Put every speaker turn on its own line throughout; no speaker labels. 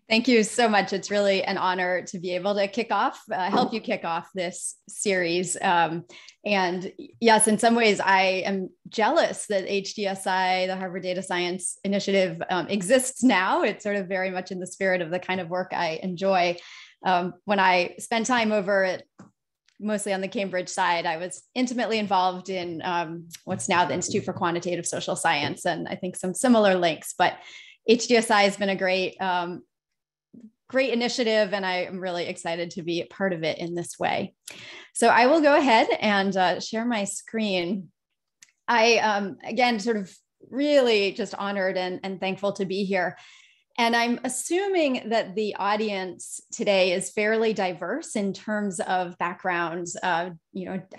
Thank you so much. It's really an honor to be able to help you kick off this series. And yes, in some ways, I am jealous that HDSI, the Harvard Data Science Initiative, exists now. It's sort of very much in the spirit of the kind of work I enjoy. When I spent time over at mostly on the Cambridge side, I was intimately involved in what's now the Institute for Quantitative Social Science, and I think some similar links. But HDSI has been a great initiative, and I am really excited to be a part of it in this way. So I will go ahead and share my screen. I, again, sort of really just honored and thankful to be here. And I'm assuming that the audience today is fairly diverse in terms of backgrounds. A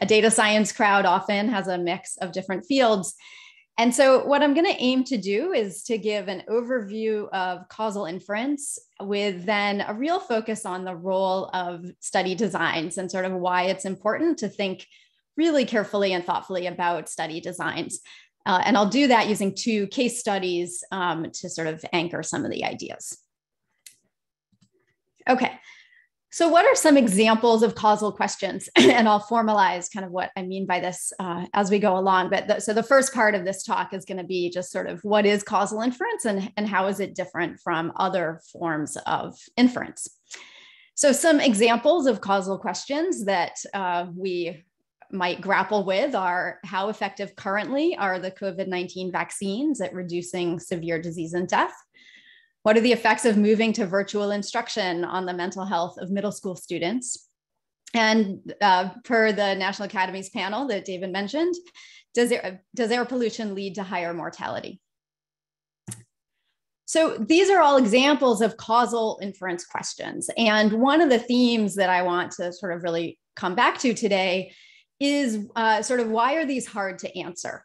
data science crowd often has a mix of different fields. And so what I'm going to aim to do is to give an overview of causal inference with then a real focus on the role of study designs and sort of why it's important to think really carefully and thoughtfully about study designs. And I'll do that using two case studies to sort of anchor some of the ideas. Okay. So what are some examples of causal questions? And I'll formalize kind of what I mean by this as we go along. But so the first part of this talk is going to be just sort of what is causal inference and how is it different from other forms of inference? So some examples of causal questions that we might grapple with are: how effective currently are the COVID-19 vaccines at reducing severe disease and death? What are the effects of moving to virtual instruction on the mental health of middle school students? And per the National Academy's panel that David mentioned, does air pollution lead to higher mortality? So these are all examples of causal inference questions. And one of the themes that I want to sort of really come back to today is sort of why are these hard to answer?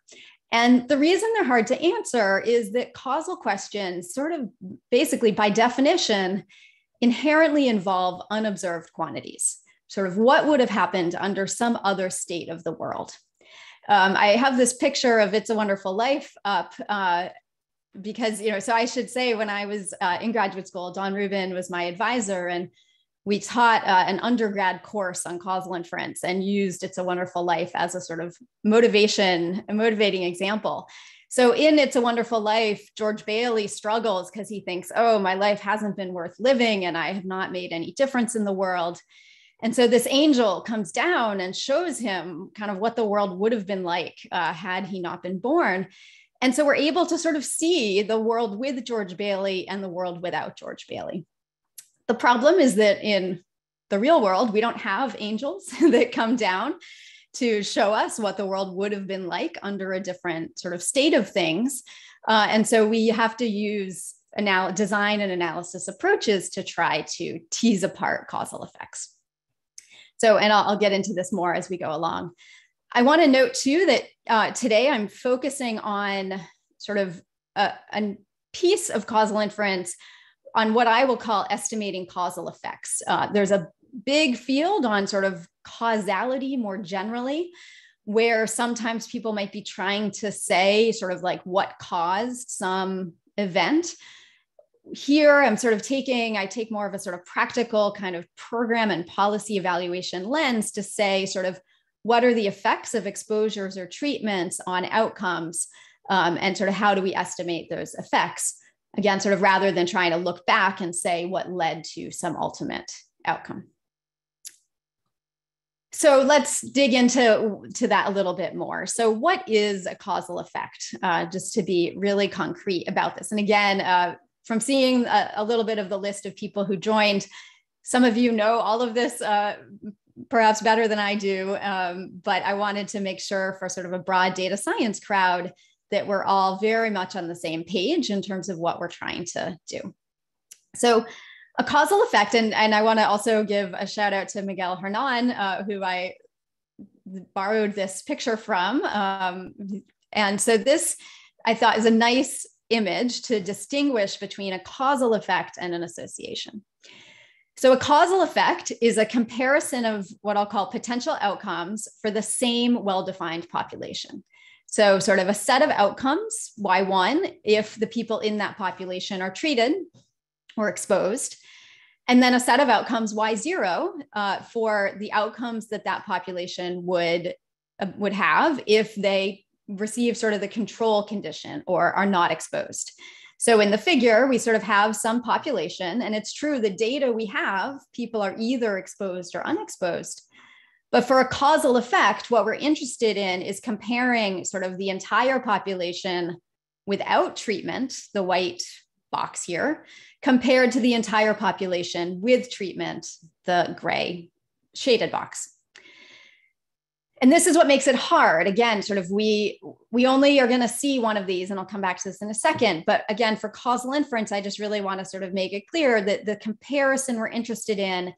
And the reason they're hard to answer is that causal questions sort of basically by definition inherently involve unobserved quantities, sort of what would have happened under some other state of the world. I have this picture of It's a Wonderful Life up because, so I should say when I was in graduate school, Don Rubin was my advisor, and we taught an undergrad course on causal inference and used It's a Wonderful Life as a sort of motivating example. So in It's a Wonderful Life, George Bailey struggles because he thinks, oh, my life hasn't been worth living and I have not made any difference in the world. And so this angel comes down and shows him kind of what the world would have been like had he not been born. And so we're able to sort of see the world with George Bailey and the world without George Bailey. The problem is that in the real world, we don't have angels that come down to show us what the world would have been like under a different sort of state of things. And so we have to use design and analysis approaches to try to tease apart causal effects. So, and I'll get into this more as we go along. I want to note too that today I'm focusing on sort of a piece of causal inference on what I will call estimating causal effects. There's a big field on sort of causality more generally, where sometimes people might be trying to say sort of like what caused some event. Here, I take more of a sort of practical kind of program and policy evaluation lens to say sort of what are the effects of exposures or treatments on outcomes, and sort of how do we estimate those effects? Again, sort of rather than trying to look back and say what led to some ultimate outcome. So let's dig into that a little bit more. So what is a causal effect? Just to be really concrete about this. And again, from seeing a little bit of the list of people who joined, some of you know all of this perhaps better than I do, but I wanted to make sure for sort of a broad data science crowd that we're all very much on the same page in terms of what we're trying to do. So a causal effect, and I want to also give a shout out to Miguel Hernan, who I borrowed this picture from. And so this, I thought, is a nice image to distinguish between a causal effect and an association. So a causal effect is a comparison of what I'll call potential outcomes for the same well-defined population. So sort of a set of outcomes, Y1, if the people in that population are treated, or exposed, and then a set of outcomes y0 for the outcomes that that population would have if they receive sort of the control condition or are not exposed. So in the figure, we sort of have some population, and it's true, the data we have, people are either exposed or unexposed. But for a causal effect, what we're interested in is comparing sort of the entire population without treatment, the white box here, compared to the entire population with treatment, the gray shaded box. And this is what makes it hard. Again, sort of we only are going to see one of these, and I'll come back to this in a second. But again, for causal inference, I just really want to sort of make it clear that the comparison we're interested in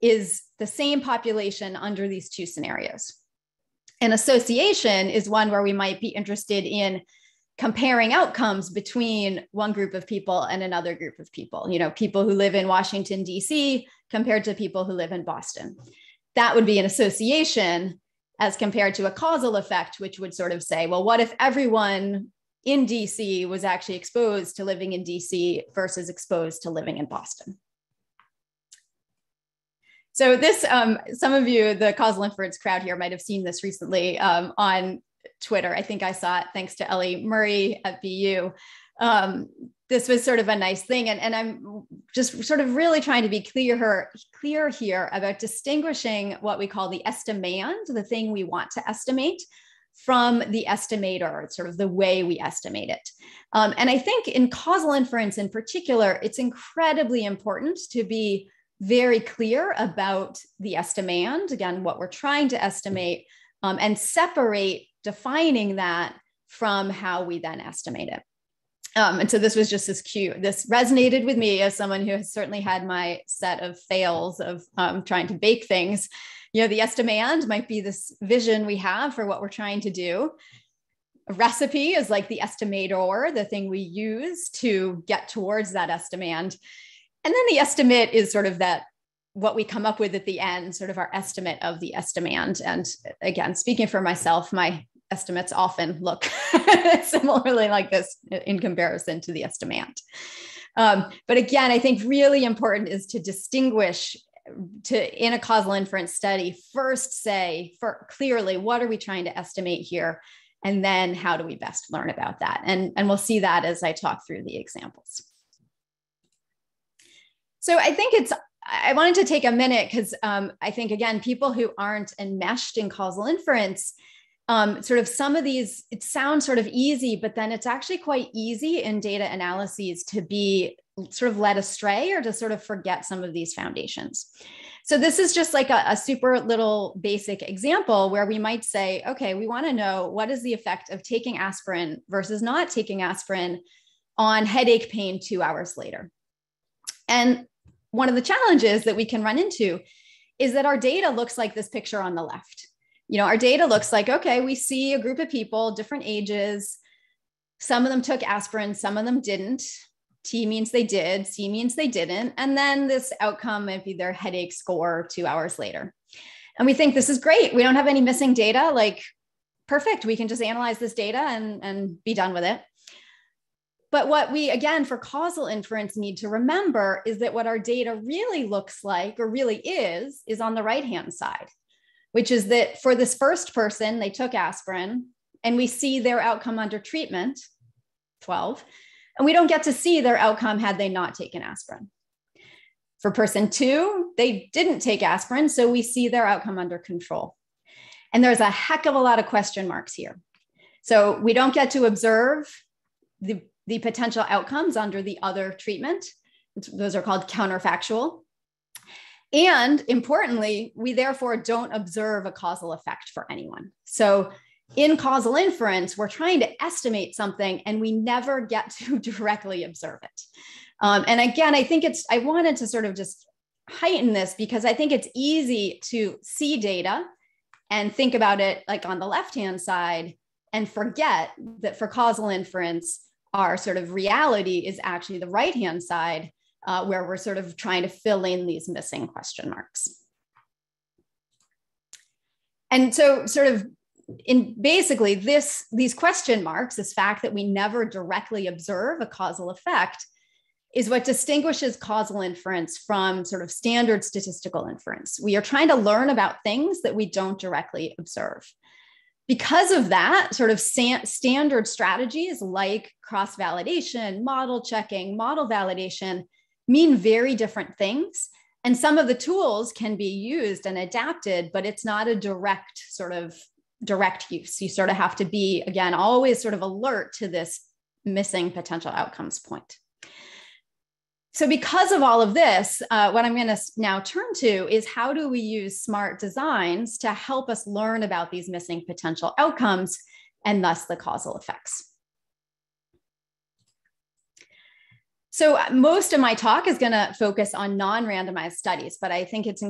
is the same population under these two scenarios. An association is one where we might be interested in comparing outcomes between one group of people and another group of people, you know, people who live in Washington, D.C. compared to people who live in Boston. That would be an association, as compared to a causal effect, which would sort of say, well, what if everyone in DC was actually exposed to living in DC versus exposed to living in Boston? So this, some of you, the causal inference crowd here might have seen this recently on Twitter. I think I saw it thanks to Ellie Murray at BU. This was sort of a nice thing. And I'm just sort of really trying to be clear here about distinguishing what we call the estimand, the thing we want to estimate, from the estimator, sort of the way we estimate it. And I think in causal inference in particular, it's incredibly important to be very clear about the estimand, again, what we're trying to estimate, and separate defining that from how we then estimate it. And so this was just this cute. This resonated with me as someone who has certainly had my set of fails of trying to bake things. You know, the estimand might be this vision we have for what we're trying to do. A recipe is like the estimator, the thing we use to get towards that estimand. And then the estimate is sort of that, what we come up with at the end, sort of our estimate of the estimand. And again, speaking for myself, my estimates often look similarly like this in comparison to the estimand. But again, I think really important is to distinguish in a causal inference study, first say clearly, what are we trying to estimate here? And then how do we best learn about that? And we'll see that as I talk through the examples. So I think I wanted to take a minute because I think, again, people who aren't enmeshed in causal inference, sort of some of these, it sounds sort of easy, but then it's actually quite easy in data analyses to be sort of led astray or to sort of forget some of these foundations. So this is just like a super little basic example where we might say, okay, we want to know what is the effect of taking aspirin versus not taking aspirin on headache pain 2 hours later. And one of the challenges that we can run into is that our data looks like this picture on the left. You know, our data looks like, okay, we see a group of people, different ages. Some of them took aspirin, some of them didn't. T means they did, C means they didn't. And then this outcome might be their headache score 2 hours later. And we think this is great. We don't have any missing data, like perfect. We can just analyze this data and be done with it. But what we, again, for causal inference need to remember is that what our data really looks like, or really is on the right-hand side, which is that for this first person, they took aspirin and we see their outcome under treatment, 12, and we don't get to see their outcome had they not taken aspirin. For person 2, they didn't take aspirin, so we see their outcome under control. And there's a heck of a lot of question marks here. So we don't get to observe the potential outcomes under the other treatment. Those are called counterfactual. And importantly, we therefore don't observe a causal effect for anyone. So in causal inference, we're trying to estimate something and we never get to directly observe it. And again, I think I wanted to sort of just heighten this because I think it's easy to see data and think about it like on the left-hand side and forget that for causal inference, our sort of reality is actually the right-hand side where we're sort of trying to fill in these missing question marks. And so sort of in basically these question marks, this fact that we never directly observe a causal effect is what distinguishes causal inference from sort of standard statistical inference. We are trying to learn about things that we don't directly observe. Because of that, sort of standard strategies like cross-validation, model checking, model validation mean very different things. And some of the tools can be used and adapted, but it's not a direct use. You sort of have to be, again, always sort of alert to this missing potential outcomes point. So because of all of this, what I'm going to now turn to is how do we use smart designs to help us learn about these missing potential outcomes and thus the causal effects. So most of my talk is going to focus on non-randomized studies, but I think it's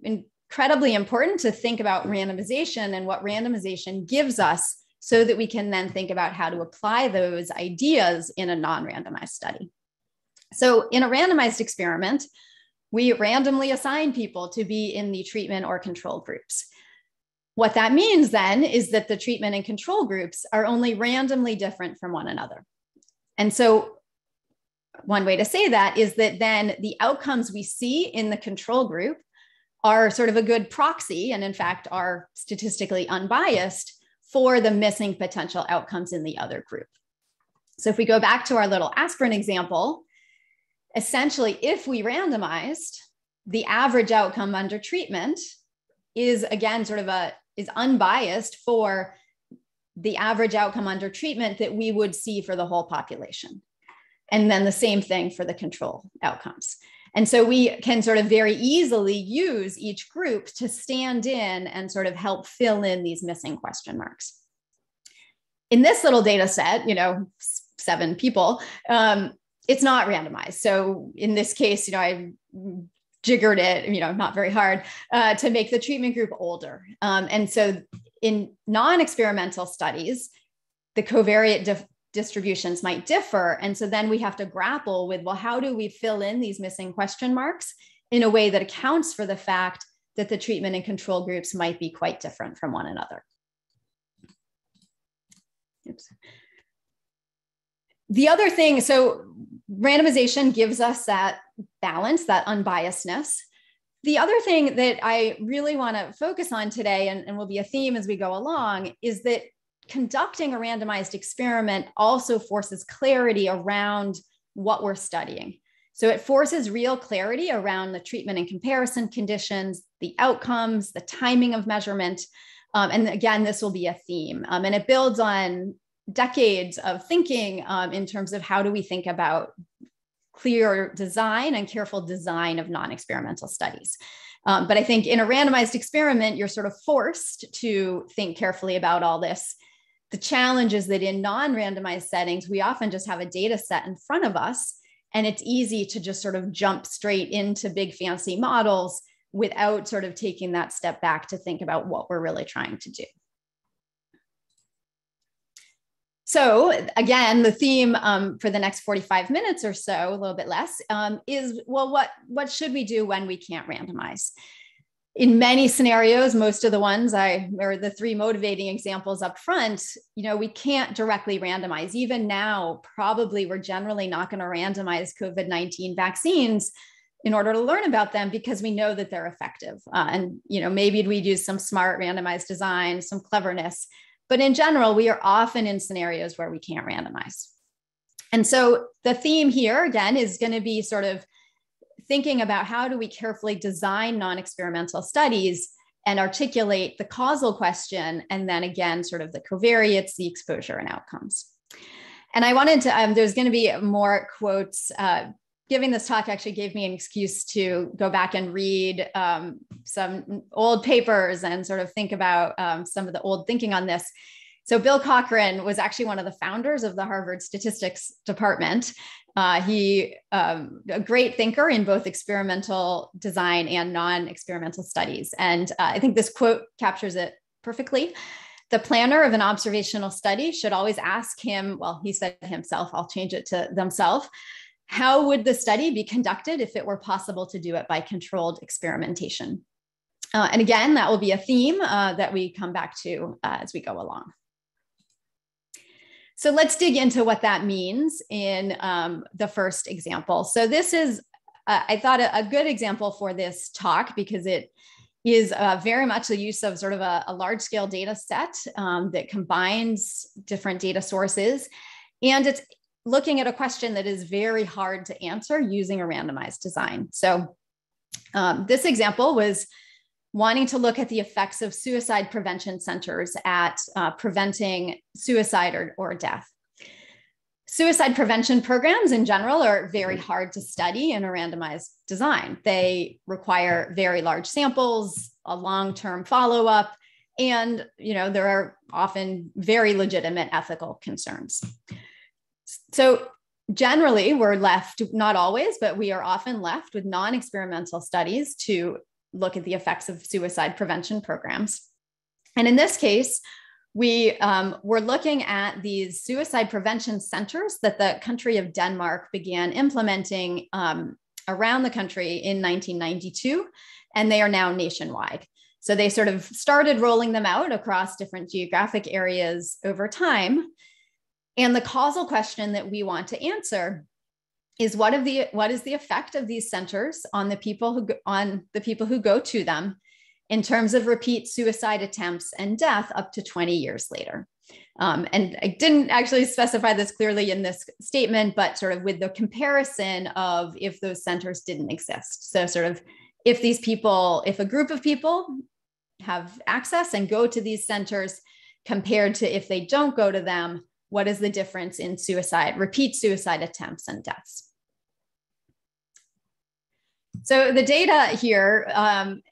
incredibly important to think about randomization and what randomization gives us so that we can then think about how to apply those ideas in a non-randomized study. So in a randomized experiment, we randomly assign people to be in the treatment or control groups. What that means then is that the treatment and control groups are only randomly different from one another. And so one way to say that is that then the outcomes we see in the control group are sort of a good proxy, and in fact are statistically unbiased for the missing potential outcomes in the other group. So if we go back to our little aspirin example, essentially, if we randomized, the average outcome under treatment is again is unbiased for the average outcome under treatment that we would see for the whole population. And then the same thing for the control outcomes. And so we can sort of very easily use each group to stand in and sort of help fill in these missing question marks. In this little data set, 7 people, it's not randomized. So in this case, I jiggered it, not very hard to make the treatment group older. And so in non-experimental studies, the covariate distributions might differ. And so then we have to grapple with, well, how do we fill in these missing question marks in a way that accounts for the fact that the treatment and control groups might be quite different from one another? Oops. The other thing, so randomization gives us that balance, that unbiasedness. The other thing that I really want to focus on today, and will be a theme as we go along, is that conducting a randomized experiment also forces clarity around what we're studying. So it forces real clarity around the treatment and comparison conditions, the outcomes, the timing of measurement. And again, this will be a theme. And it builds on decades of thinking in terms of how do we think about clear design and careful design of non-experimental studies. But I think in a randomized experiment, you're sort of forced to think carefully about all this. The challenge is that in non-randomized settings, we often just have a data set in front of us, and it's easy to just sort of jump straight into big fancy models without sort of taking that step back to think about what we're really trying to do. So again, the theme for the next 45 minutes or so, a little bit less, is, well, what should we do when we can't randomize? In many scenarios, most of the ones or the 3 motivating examples up front, we can't directly randomize. Even now, probably we're generally not going to randomize COVID-19 vaccines in order to learn about them because we know that they're effective. And maybe we'd use some smart randomized design, some cleverness. But in general, we are often in scenarios where we can't randomize. And so the theme here, again, is going to be sort of thinking about how do we carefully design non-experimental studies and articulate the causal question, and then again, sort of the covariates, the exposure and outcomes. And I wanted to, there's going to be more quotes. Giving this talk actually gave me an excuse to go back and read some old papers and sort of think about some of the old thinking on this. So Bill Cochran was actually one of the founders of the Harvard Statistics Department. He a great thinker in both experimental design and non-experimental studies. And I think this quote captures it perfectly. The planner of an observational study should always ask him, well, he said himself, I'll change it to themselves, how would the study be conducted if it were possible to do it by controlled experimentation? And again, that will be a theme that we come back to as we go along. So let's dig into what that means in the first example. So this is, I thought, a good example for this talk because it is very much the use of sort of a large scale data set that combines different data sources. And it's looking at a question that is very hard to answer using a randomized design. So this example was wanting to look at the effects of suicide prevention centers at preventing suicide or death. Suicide prevention programs in general are very hard to study in a randomized design. They require very large samples, a long-term follow-up, and there are often very legitimate ethical concerns. So generally, we're left, not always, but we are often left with non-experimental studies to look at the effects of suicide prevention programs. And in this case, we were looking at these suicide prevention centers that the country of Denmark began implementing around the country in 1992, and they are now nationwide. So they sort of started rolling them out across different geographic areas over time. And the causal question that we want to answer is what is the effect of these centers on the people who go to them in terms of repeat suicide attempts and death up to 20 years later. And I didn't actually specify this clearly in this statement, but sort of with the comparison of if those centers didn't exist. So sort of if a group of people have access and go to these centers compared to if they don't go to them, what is the difference in repeat suicide attempts and deaths? So the data here, some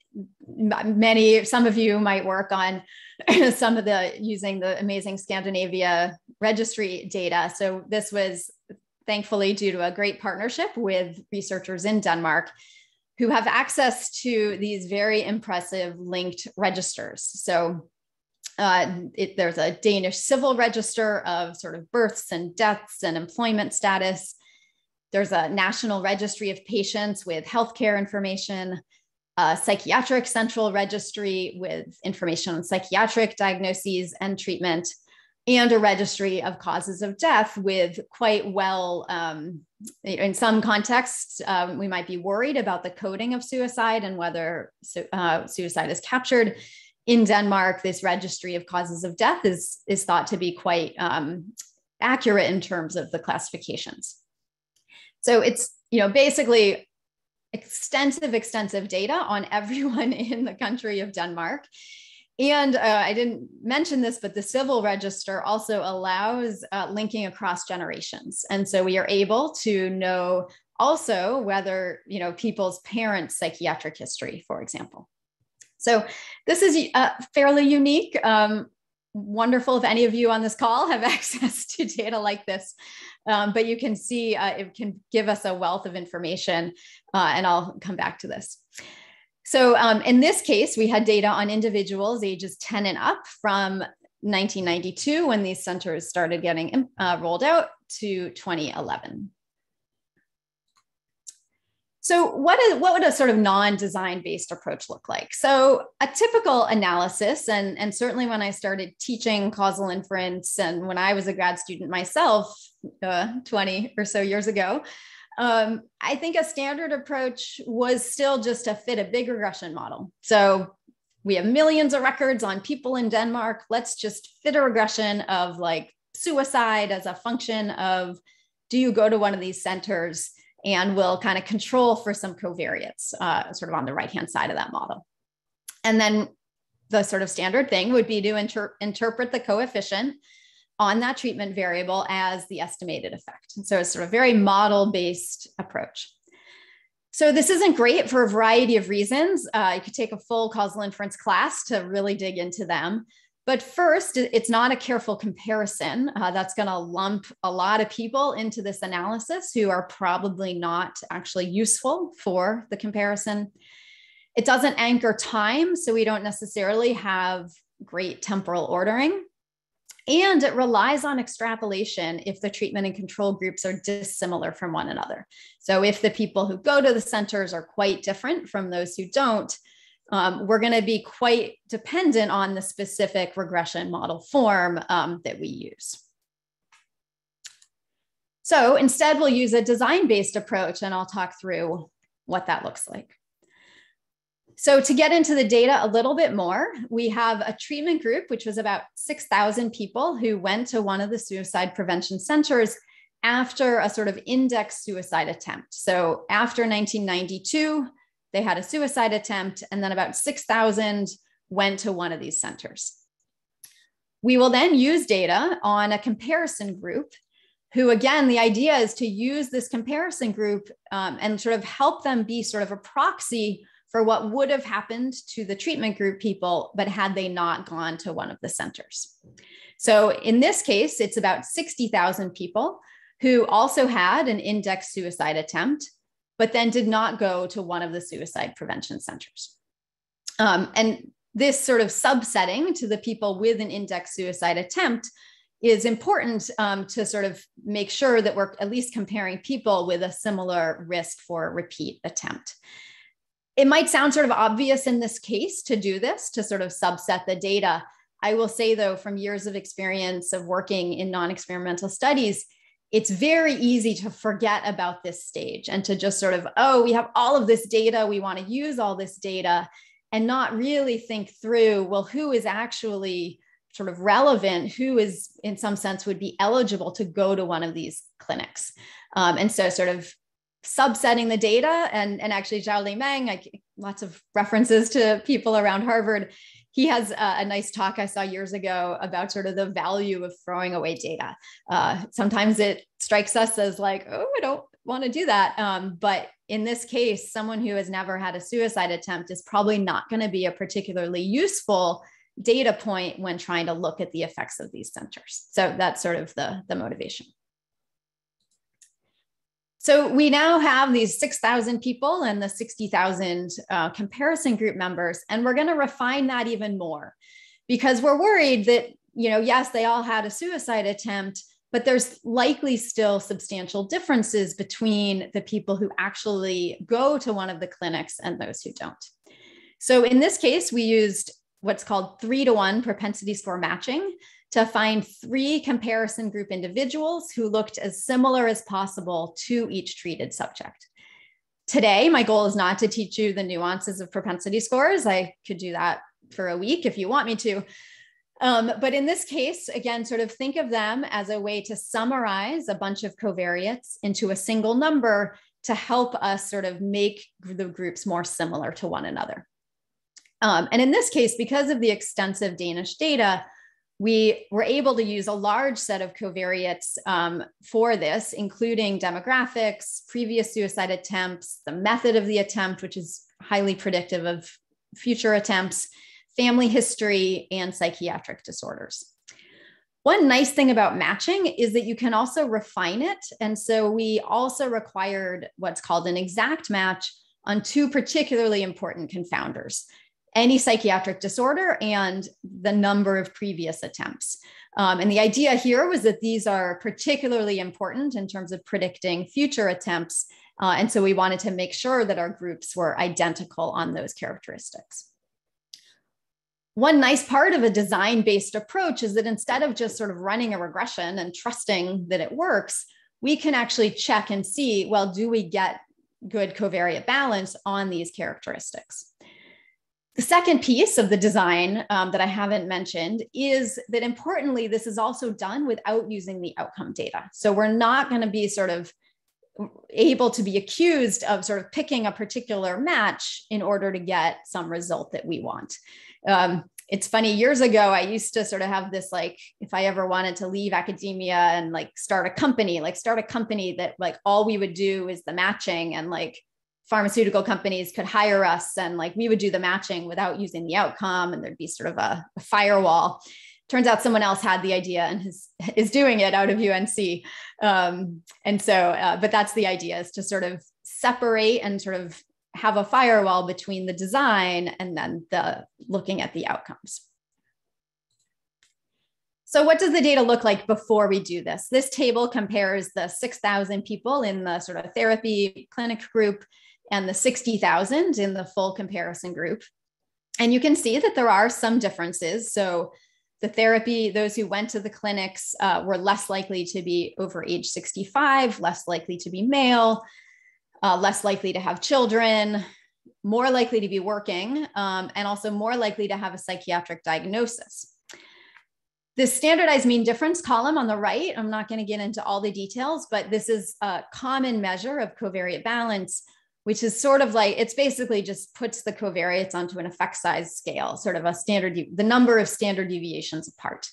of you might work on using the amazing Scandinavia registry data. So this was thankfully due to a great partnership with researchers in Denmark who have access to these very impressive linked registers. So there's a Danish civil register of sort of births and deaths and employment status. There's a national registry of patients with healthcare information, a psychiatric central registry with information on psychiatric diagnoses and treatment, and a registry of causes of death with quite well, in some contexts, we might be worried about the coding of suicide and whether suicide is captured. In Denmark, this registry of causes of death is thought to be quite accurate in terms of the classifications. So it's basically extensive data on everyone in the country of Denmark. And I didn't mention this, but the civil register also allows linking across generations. And so we are able to know also whether people's parents' psychiatric history, for example. So this is fairly unique. Wonderful if any of you on this call have access to data like this. But you can see it can give us a wealth of information, and I'll come back to this. So in this case, we had data on individuals ages 10 and up from 1992 when these centers started getting rolled out to 2011. So what would a sort of non-design based approach look like? So a typical analysis, and certainly when I started teaching causal inference and when I was a grad student myself 20 or so years ago, I think a standard approach was still just to fit a big regression model. So we have millions of records on people in Denmark. Let's just fit a regression of like suicide as a function of, do you go to one of these centers? And we'll kind of control for some covariates sort of on the right-hand side of that model. And then the sort of standard thing would be to interpret the coefficient on that treatment variable as the estimated effect. And so it's sort of a very model-based approach. So this isn't great for a variety of reasons. You could take a full causal inference class to really dig into them. But first, it's not a careful comparison. That's going to lump a lot of people into this analysis who are probably not actually useful for the comparison. It doesn't anchor time, so we don't necessarily have great temporal ordering. And it relies on extrapolation if the treatment and control groups are dissimilar from one another. So if the people who go to the centers are quite different from those who don't, we're going to be quite dependent on the specific regression model form that we use. So instead, we'll use a design-based approach, and I'll talk through what that looks like. So to get into the data a little bit more, we have a treatment group, which was about 6,000 people who went to one of the suicide prevention centers after a sort of index suicide attempt. So after 1992, they had a suicide attempt, and then about 6,000 went to one of these centers. We will then use data on a comparison group who, again, the idea is to use this comparison group and sort of help them be sort of a proxy for what would have happened to the treatment group people, but had they not gone to one of the centers. So in this case, it's about 60,000 people who also had an index suicide attempt, but then did not go to one of the suicide prevention centers. And this sort of subsetting to the people with an index suicide attempt is important to sort of make sure that we're at least comparing people with a similar risk for repeat attempt. It might sound sort of obvious in this case to do this, to sort of subset the data. I will say, though, from years of experience of working in non-experimental studies, it's very easy to forget about this stage and to just sort of, oh, we have all of this data, we want to use all this data, and not really think through, well, who is actually sort of relevant, who is in some sense would be eligible to go to one of these clinics. And so sort of subsetting the data, and actually Zhao Meng, lots of references to people around Harvard. He has a nice talk I saw years ago about sort of the value of throwing away data. Sometimes it strikes us as like, oh, I don't want to do that. But in this case, someone who has never had a suicide attempt is probably not going to be a particularly useful data point when trying to look at the effects of these centers. So that's sort of the motivation. So we now have these 6,000 people and the 60,000 comparison group members, and we're going to refine that even more because we're worried that, yes, they all had a suicide attempt, but there's likely still substantial differences between the people who actually go to one of the clinics and those who don't. So in this case, we used what's called 3-to-1 propensity score matching to find 3 comparison group individuals who looked as similar as possible to each treated subject. Today, my goal is not to teach you the nuances of propensity scores. I could do that for a week if you want me to. But in this case, again, sort of think of them as a way to summarize a bunch of covariates into a single number to help us sort of make the groups more similar to one another. And in this case, because of the extensive Danish data, we were able to use a large set of covariates for this, including demographics, previous suicide attempts, the method of the attempt, which is highly predictive of future attempts, family history, and psychiatric disorders. One nice thing about matching is that you can also refine it. And so we also required what's called an exact match on 2 particularly important confounders: any psychiatric disorder and the number of previous attempts. And the idea here was that these are particularly important in terms of predicting future attempts. And so we wanted to make sure that our groups were identical on those characteristics. One nice part of a design-based approach is that instead of just sort of running a regression and trusting that it works, we can actually check and see, well, do we get good covariate balance on these characteristics? The second piece of the design that I haven't mentioned is that, importantly, this is also done without using the outcome data. So we're not going to be sort of able to be accused of sort of picking a particular match in order to get some result that we want. It's funny, years ago, I used to sort of have this, like, if I ever wanted to leave academia and like start a company that like all we would do is the matching, and like pharmaceutical companies could hire us and like we would do the matching without using the outcome, and there'd be sort of a firewall. Turns out someone else had the idea and is doing it out of UNC. But that's the idea, is to sort of separate and sort of have a firewall between the design and then the looking at the outcomes. So what does the data look like before we do this? This table compares the 6,000 people in the sort of therapy clinic group and the 60,000 in the full comparison group. And you can see that there are some differences. So the therapy, those who went to the clinics were less likely to be over age 65, less likely to be male, less likely to have children, more likely to be working, and also more likely to have a psychiatric diagnosis. This standardized mean difference column on the right, I'm not going to get into all the details, but this is a common measure of covariate balance, which is sort of like, it's basically just puts the covariates onto an effect size scale, sort of a standard, the number of standard deviations apart.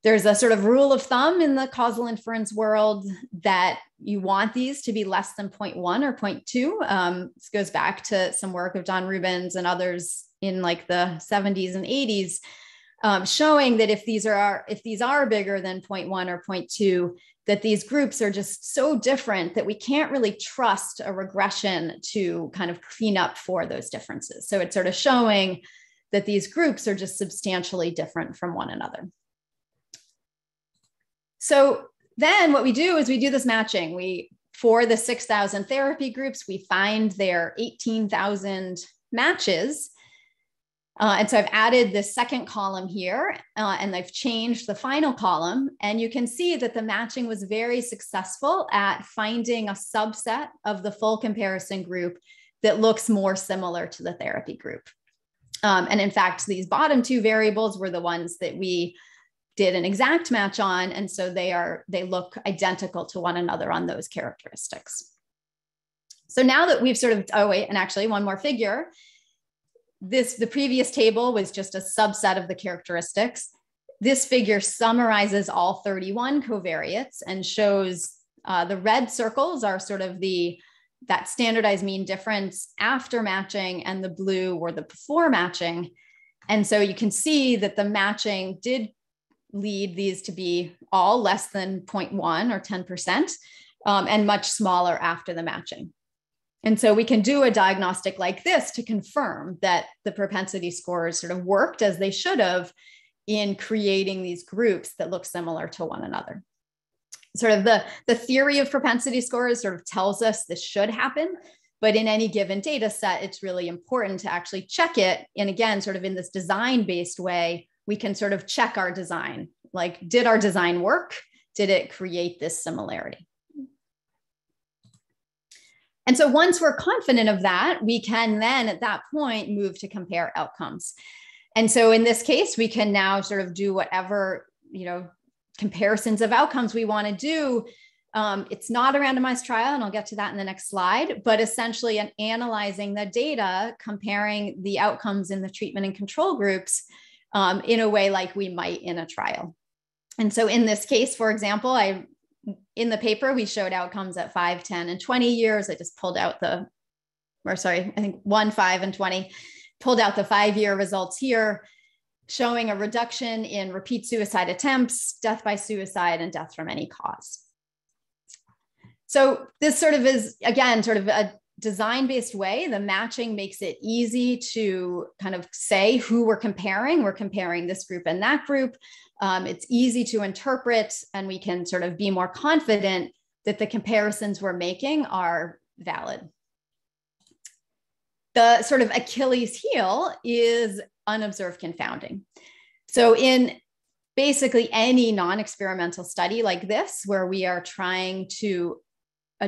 There's a sort of rule of thumb in the causal inference world that you want these to be less than 0.1 or 0.2. This goes back to some work of Don Rubin's and others in like the 70s and 80s. Showing that if these are bigger than 0.1 or 0.2, that these groups are just so different that we can't really trust a regression to kind of clean up for those differences. So it's sort of showing that these groups are just substantially different from one another. So then what we do is we do this matching. For the 6,000 therapy groups, we find their 18,000 matches. And so I've added this second column here, and I've changed the final column. And you can see that the matching was very successful at finding a subset of the full comparison group that looks more similar to the therapy group. And in fact, these bottom two variables were the ones that we did an exact match on. And so they look identical to one another on those characteristics. So now that we've sort of, oh wait, and actually one more figure. The previous table was just a subset of the characteristics. This figure summarizes all 31 covariates and shows the red circles are sort of that standardized mean difference after matching, and the blue were the before matching. And so you can see that the matching did lead these to be all less than 0.1 or 10%, and much smaller after the matching. And so we can do a diagnostic like this to confirm that the propensity scores sort of worked as they should have in creating these groups that look similar to one another. Sort of the theory of propensity scores sort of tells us this should happen, but in any given data set, it's really important to actually check it. And again, sort of in this design-based way, we can sort of check our design. Like, did our design work? Did it create this similarity? And so once we're confident of that, we can then at that point move to compare outcomes. And so in this case, we can now sort of do whatever, comparisons of outcomes we want to do. It's not a randomized trial, and I'll get to that in the next slide, but essentially analyzing the data, comparing the outcomes in the treatment and control groups in a way like we might in a trial. And so in this case, for example, in the paper, we showed outcomes at 5, 10, and 20 years. I just pulled out I think 1, 5, and 20, pulled out the 5-year results here, showing a reduction in repeat suicide attempts, death by suicide, and death from any cause. So this sort of is, again, sort of a design-based way. The matching makes it easy to kind of say who we're comparing. We're comparing this group and that group. It's easy to interpret, and we can sort of be more confident that the comparisons we're making are valid. The sort of Achilles heel is unobserved confounding. So in basically any non-experimental study like this, where we are trying to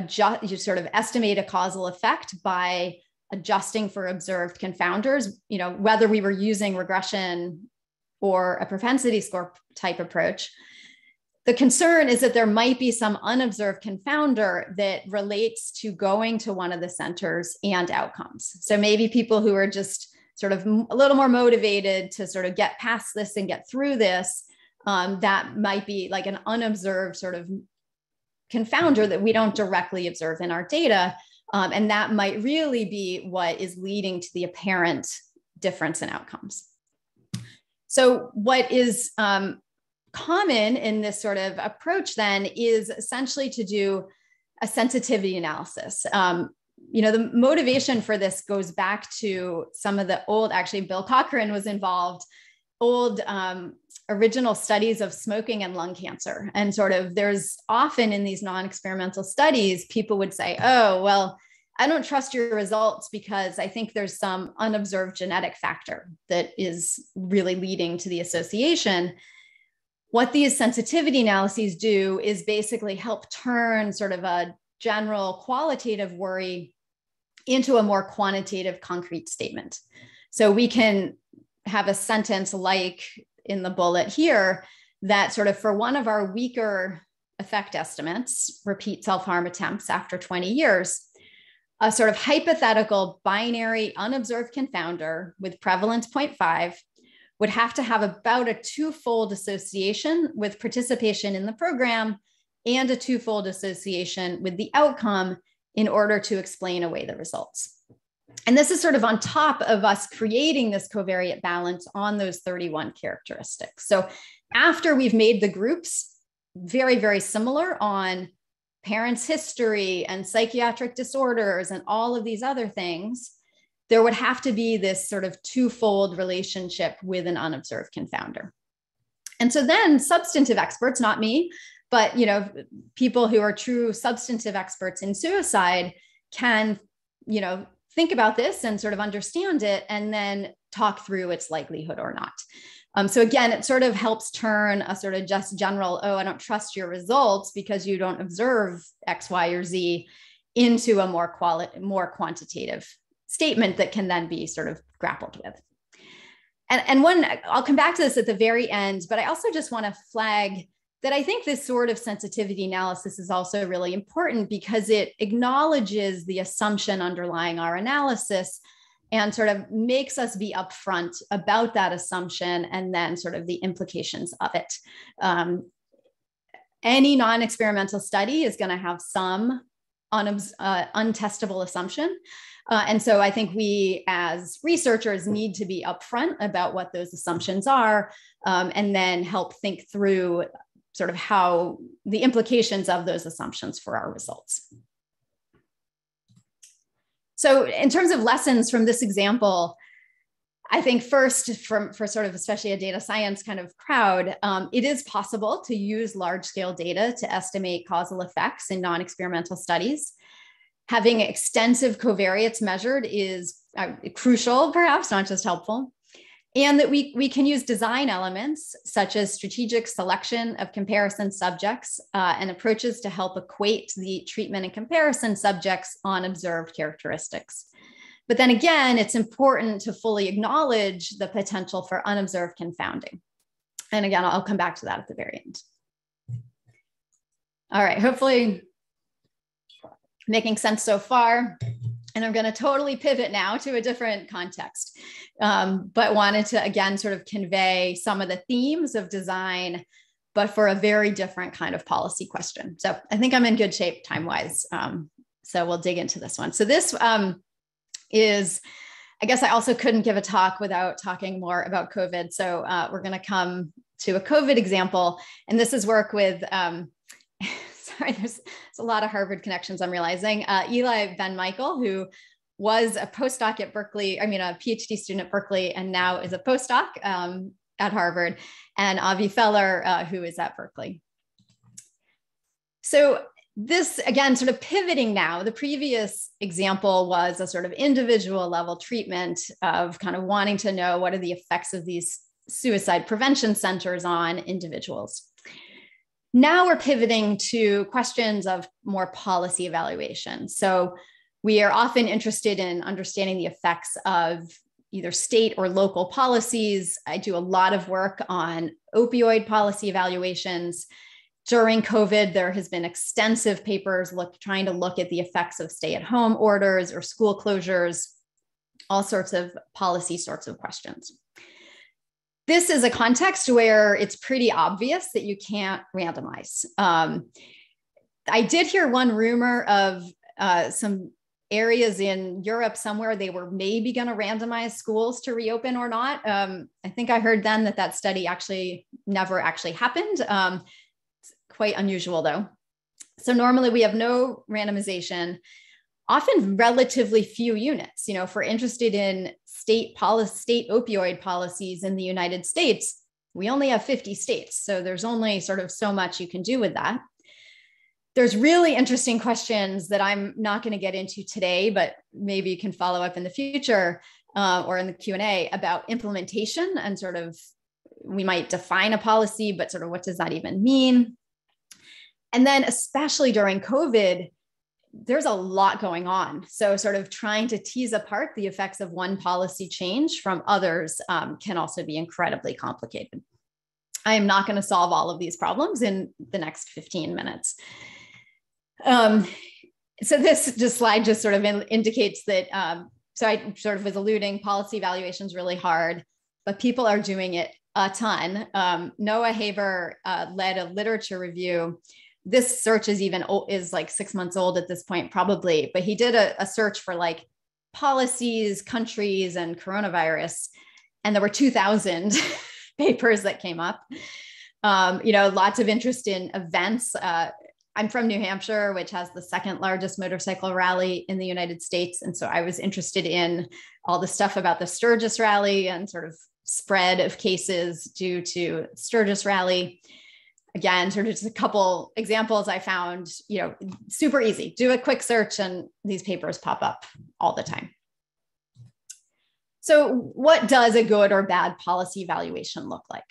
sort of estimate a causal effect by adjusting for observed confounders, whether we were using regression or a propensity score type approach, the concern is that there might be some unobserved confounder that relates to going to one of the centers and outcomes. So maybe people who are just sort of a little more motivated to sort of get past this and get through this, that might be like an unobserved sort of confounder that we don't directly observe in our data. And that might really be what is leading to the apparent difference in outcomes. So what is common in this sort of approach then is essentially to do a sensitivity analysis. The motivation for this goes back to some of the old, actually Bill Cochran was involved, old original studies of smoking and lung cancer. And sort of there's often in these non-experimental studies, people would say, oh, well, I don't trust your results because I think there's some unobserved genetic factor that is really leading to the association. What these sensitivity analyses do is basically help turn sort of a general qualitative worry into a more quantitative, concrete statement. So we can have a sentence like in the bullet here that sort of for one of our weaker effect estimates, repeat self-harm attempts after 20 years, a sort of hypothetical binary unobserved confounder with prevalence 0.5 would have to have about a twofold association with participation in the program and a twofold association with the outcome in order to explain away the results. And this is sort of on top of us creating this covariate balance on those 31 characteristics. So after we've made the groups very, very similar on parents' history and psychiatric disorders and all of these other things, there would have to be this sort of twofold relationship with an unobserved confounder. And so then substantive experts, not me, but people who are true substantive experts in suicide can, think about this and sort of understand it and then talk through its likelihood or not. So again, it sort of helps turn a sort of just general, oh, I don't trust your results because you don't observe X, Y, or Z into a more quantitative statement that can then be sort of grappled with. And one, I'll come back to this at the very end, but I also just want to flag that I think this sort of sensitivity analysis is also really important because it acknowledges the assumption underlying our analysis and sort of makes us be upfront about that assumption and then sort of the implications of it. Any non-experimental study is going to have some untestable assumption. And so I think we as researchers need to be upfront about what those assumptions are and then help think through sort of how the implications of those assumptions for our results. So in terms of lessons from this example, I think first for sort of especially a data science kind of crowd, it is possible to use large scale data to estimate causal effects in non-experimental studies. Having extensive covariates measured is crucial, perhaps not just helpful. And that we can use design elements such as strategic selection of comparison subjects and approaches to help equate the treatment and comparison subjects on observed characteristics. But then again, it's important to fully acknowledge the potential for unobserved confounding. And again, I'll come back to that at the very end. All right, hopefully making sense so far. And I'm going to totally pivot now to a different context, but wanted to, again, sort of convey some of the themes of design, but for a very different kind of policy question. So I think I'm in good shape time-wise. So we'll dig into this one. So this is, I guess I also couldn't give a talk without talking more about COVID. So we're going to come to a COVID example. And this is work with, sorry, there's a lot of Harvard connections, I'm realizing. Eli Ben Michael, who was a postdoc at Berkeley, a PhD student at Berkeley, and now is a postdoc at Harvard, and Avi Feller, who is at Berkeley. So this, again, sort of pivoting now, the previous example was a sort of individual level treatment of kind of wanting to know what are the effects of these suicide prevention centers on individuals. Now we're pivoting to questions of more policy evaluation. So we are often interested in understanding the effects of either state or local policies. I do a lot of work on opioid policy evaluations. During COVID, there has been extensive papers trying to look at the effects of stay-at-home orders or school closures, all sorts of policy sorts of questions. This is a context where it's pretty obvious that you can't randomize. I did hear one rumor of some areas in Europe somewhere they were maybe going to randomize schools to reopen or not. I think I heard then that study actually never actually happened. It's quite unusual though. So normally we have no randomization, often relatively few units. If we're interested in state opioid policies in the United States, we only have 50 states. So there's only sort of so much you can do with that. There's really interesting questions that I'm not going to get into today, but maybe you can follow up in the future or in the Q&A about implementation and sort of, we might define a policy, but sort of what does that even mean? And then especially during COVID, there's a lot going on. So sort of trying to tease apart the effects of one policy change from others can also be incredibly complicated. I am not going to solve all of these problems in the next 15 minutes. So this slide just sort of indicates that, so I sort of was alluding, policy evaluation is really hard, but people are doing it a ton. Noah Haber led a literature review. This search is like 6 months old at this point, probably, but he did a search for like policies, countries, and coronavirus. And there were 2,000 papers that came up. Lots of interest in events. I'm from New Hampshire, which has the second largest motorcycle rally in the United States. And so I was interested in all the stuff about the Sturgis rally and sort of spread of cases due to Sturgis rally. Again, sort of just a couple examples I found, super easy. Do a quick search and these papers pop up all the time. So what does a good or bad policy evaluation look like?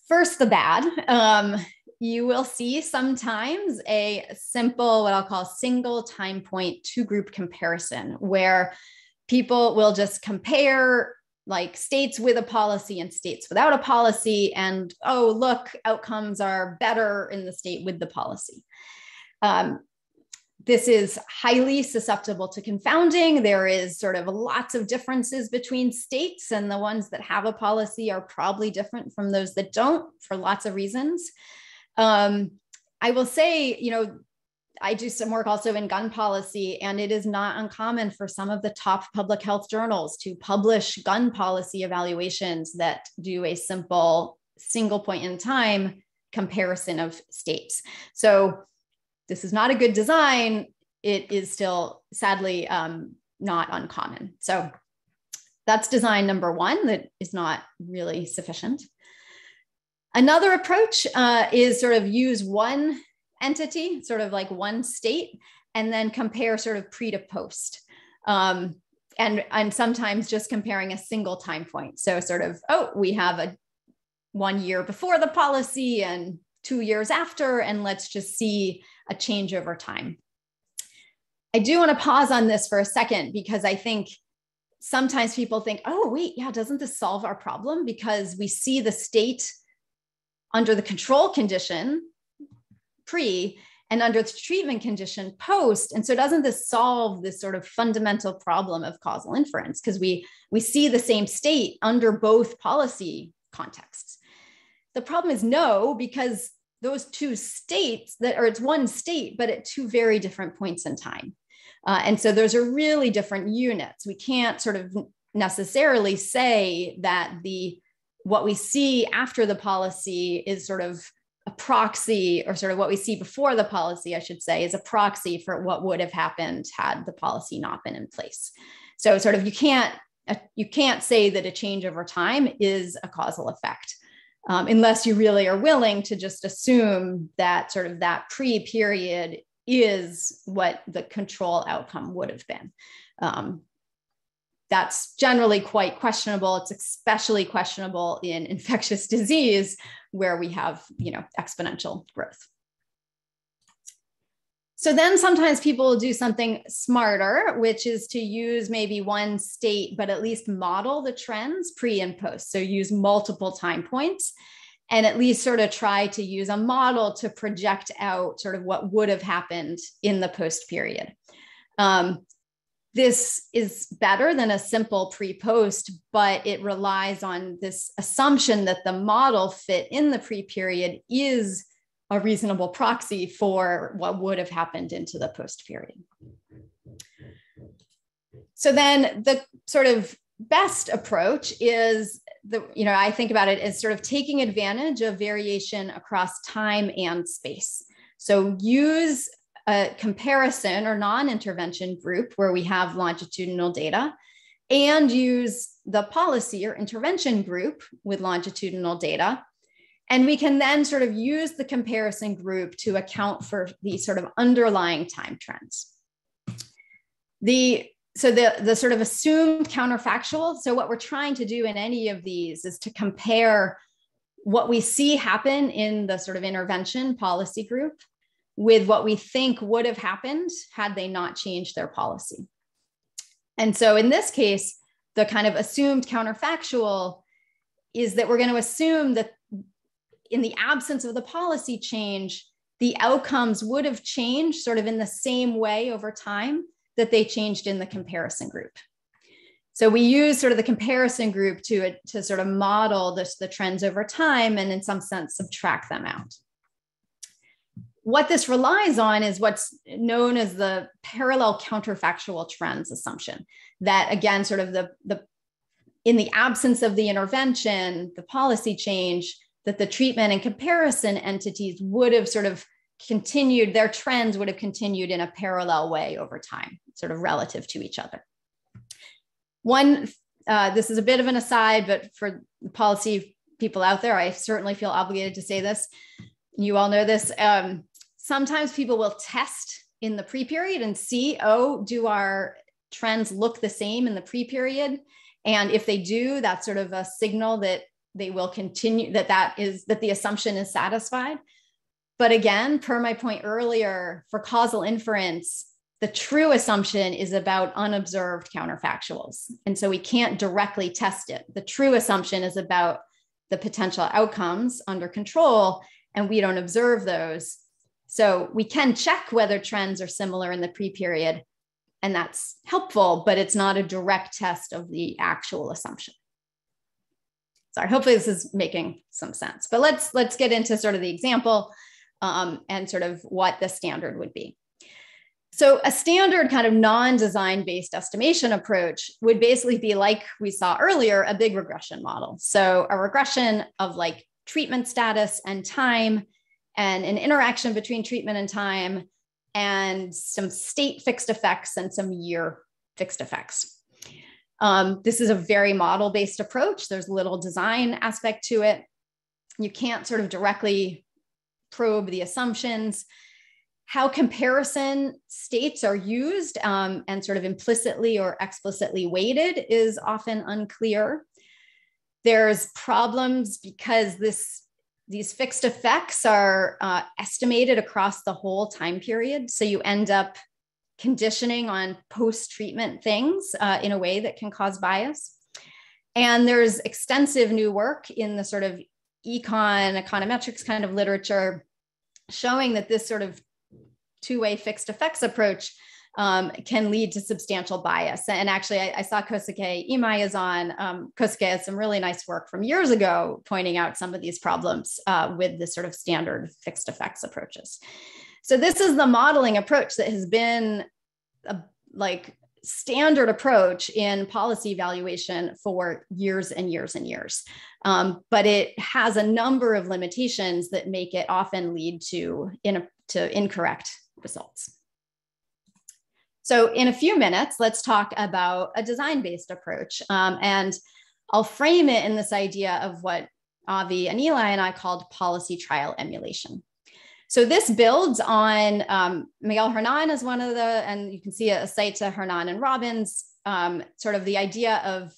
First, the bad. You will see sometimes a simple, what I'll call single time point two group comparison, where people will just compare like states with a policy and states without a policy. And, oh, look, outcomes are better in the state with the policy. This is highly susceptible to confounding. There is sort of lots of differences between states, and the ones that have a policy are probably different from those that don't for lots of reasons. I will say, I do some work also in gun policy, and it is not uncommon for some of the top public health journals to publish gun policy evaluations that do a simple single point in time comparison of states. So this is not a good design. It is still sadly not uncommon. So that's design number one that is not really sufficient. Another approach is sort of use one entity, sort of like one state, and then compare sort of pre to post. And sometimes just comparing a single time point. So sort of, we have a 1 year before the policy and 2 years after, and let's just see a change over time. I do want to pause on this for a second, because I think sometimes people think, oh, wait, yeah, doesn't this solve our problem? Because we see the state under the control condition pre and under the treatment condition post. And so doesn't this solve this sort of fundamental problem of causal inference? Because we see the same state under both policy contexts. The problem is no, because those two states it's one state, but at two very different points in time. And so those are really different units. We can't sort of necessarily say that what we see after the policy is sort of a proxy, or sort of what we see before the policy, I should say, is a proxy for what would have happened had the policy not been in place. So sort of you can't say that a change over time is a causal effect, unless you really are willing to just assume that sort of that pre-period is what the control outcome would have been. That's generally quite questionable. It's especially questionable in infectious disease, where we have, exponential growth. So then sometimes people will do something smarter, which is to use maybe one state, but at least model the trends pre and post. So use multiple time points, and at least sort of try to use a model to project out sort of what would have happened in the post period. This is better than a simple pre-post, but it relies on this assumption that the model fit in the pre-period is a reasonable proxy for what would have happened into the post period. So then the sort of best approach is I think about it as sort of taking advantage of variation across time and space. So use a comparison or non-intervention group where we have longitudinal data, and use the policy or intervention group with longitudinal data, And we can then sort of use the comparison group to account for the sort of underlying time trends. So the sort of assumed counterfactual. So what we're trying to do in any of these is to compare what we see happen in the sort of intervention policy group with what we think would have happened had they not changed their policy. And so in this case, the kind of assumed counterfactual is that we're going to assume that in the absence of the policy change, the outcomes would have changed sort of in the same way over time that they changed in the comparison group. So we use sort of the comparison group to sort of model the trends over time and in some sense subtract them out. What this relies on is what's known as the parallel counterfactual trends assumption, that again, sort of in the absence of the intervention, the policy change, that the treatment and comparison entities would have sort of continued, their trends would have continued in a parallel way over time, sort of relative to each other. This is a bit of an aside, but for the policy people out there, I certainly feel obligated to say this. You all know this. Sometimes people will test in the pre-period and see, oh, do our trends look the same in the pre-period? And if they do, that's sort of a signal that they will continue, that the assumption is satisfied. But again, per my point earlier, for causal inference, the true assumption is about unobserved counterfactuals. And so we can't directly test it. The true assumption is about the potential outcomes under control, and we don't observe those. So we can check whether trends are similar in the pre-period, and that's helpful, but it's not a direct test of the actual assumption. Sorry, hopefully this is making some sense, but let's get into sort of the example and sort of what the standard would be. So a standard kind of non-design based estimation approach would basically be, like we saw earlier, a big regression model. So a regression of like treatment status and time and an interaction between treatment and time and some state fixed effects and some year fixed effects. This is a very model-based approach. There's little design aspect to it. You can't sort of directly probe the assumptions. How comparison states are used and sort of implicitly or explicitly weighted is often unclear. There's problems because these fixed effects are estimated across the whole time period. So you end up conditioning on post-treatment things in a way that can cause bias. And there's extensive new work in the sort of econometrics kind of literature showing that this sort of two-way fixed effects approach can lead to substantial bias. And actually, I saw Kosuke Imai is on. Kosuke has some really nice work from years ago pointing out some of these problems with the sort of standard fixed effects approaches. So this is the modeling approach that has been a standard approach in policy evaluation for years and years and years. But it has a number of limitations that make it often lead to incorrect results. So in a few minutes, let's talk about a design-based approach. And I'll frame it in this idea of what Avi and Eli and I called policy trial emulation. So this builds on Miguel Hernan as one of and you can see a cite to Hernan and Robbins, sort of the idea of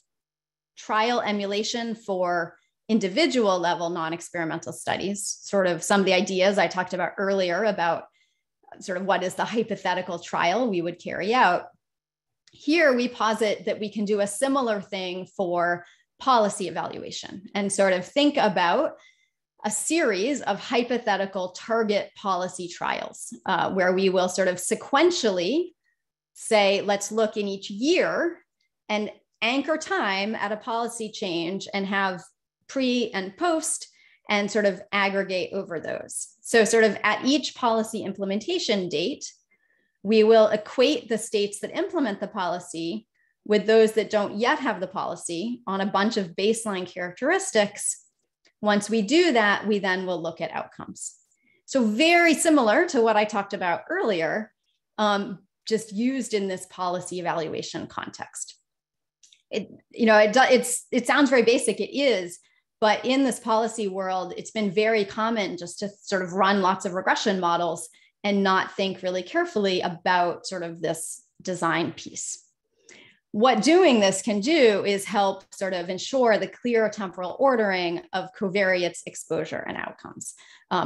trial emulation for individual level non-experimental studies, sort of some of the ideas I talked about earlier about sort of what is the hypothetical trial we would carry out. Here we posit that we can do a similar thing for policy evaluation and sort of think about a series of hypothetical target policy trials where we will sort of sequentially say, let's look in each year and anchor time at a policy change and have pre and post and sort of aggregate over those. So sort of at each policy implementation date, we will equate the states that implement the policy with those that don't yet have the policy on a bunch of baseline characteristics. Once we do that, we then will look at outcomes. So very similar to what I talked about earlier, just used in this policy evaluation context. It sounds very basic, it is, But in this policy world, it's been very common just to sort of run lots of regression models and not think really carefully about sort of this design piece. What doing this can do is help sort of ensure the clear temporal ordering of covariates, exposure, and outcomes,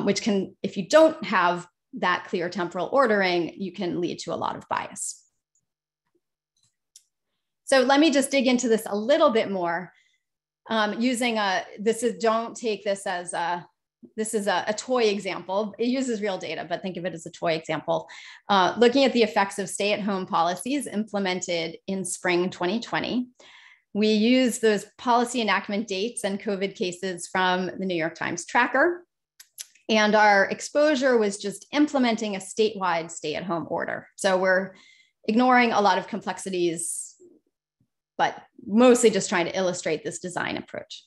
which can, if you don't have that clear temporal ordering, you can lead to a lot of bias. So let me just dig into this a little bit more using don't take this as this is a toy example. It uses real data, but think of it as a toy example. Looking at the effects of stay-at-home policies implemented in spring 2020. We use those policy enactment dates and COVID cases from the New York Times tracker. And our exposure was just implementing a statewide stay-at-home order. So we're ignoring a lot of complexities, but mostly just trying to illustrate this design approach.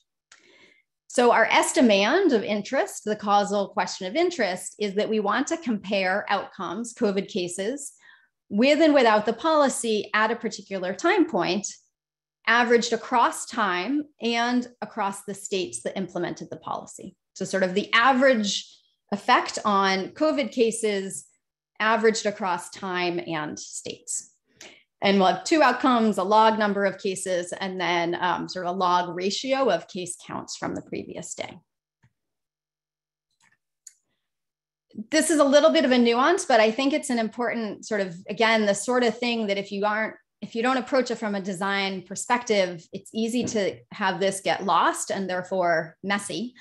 So our estimand of interest, the causal question of interest, is that we want to compare outcomes, COVID cases, with and without the policy at a particular time point, averaged across time and across the states that implemented the policy. So sort of the average effect on COVID cases averaged across time and states. And we'll have two outcomes, a log number of cases, and then sort of a log ratio of case counts from the previous day. This is a little bit of a nuance, but I think it's an important sort of, again, the sort of thing that if you don't approach it from a design perspective, it's easy to have this get lost and therefore messy.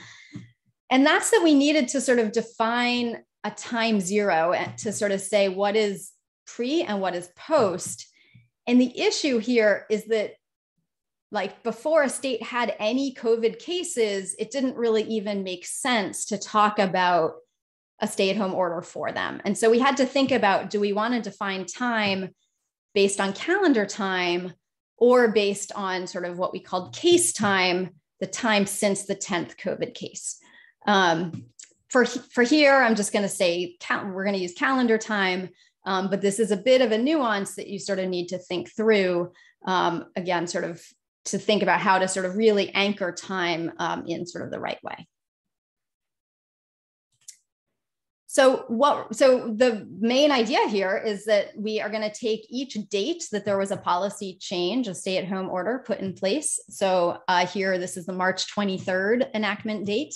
And that's that we needed to sort of define a time zero to sort of say what is pre and what is post. And the issue here is that, like, before a state had any COVID cases, it didn't really even make sense to talk about a stay-at-home order for them. And so we had to think about, do we want to define time based on calendar time or based on sort of what we called case time, the time since the 10th COVID case? For here, I'm just going to say we're going to use calendar time. But this is a bit of a nuance that you sort of need to think through, again, sort of to think about how to sort of really anchor time in sort of the right way. So the main idea here is that we are going to take each date that there was a policy change, a stay-at-home order put in place. So here, this is the March 23rd enactment date.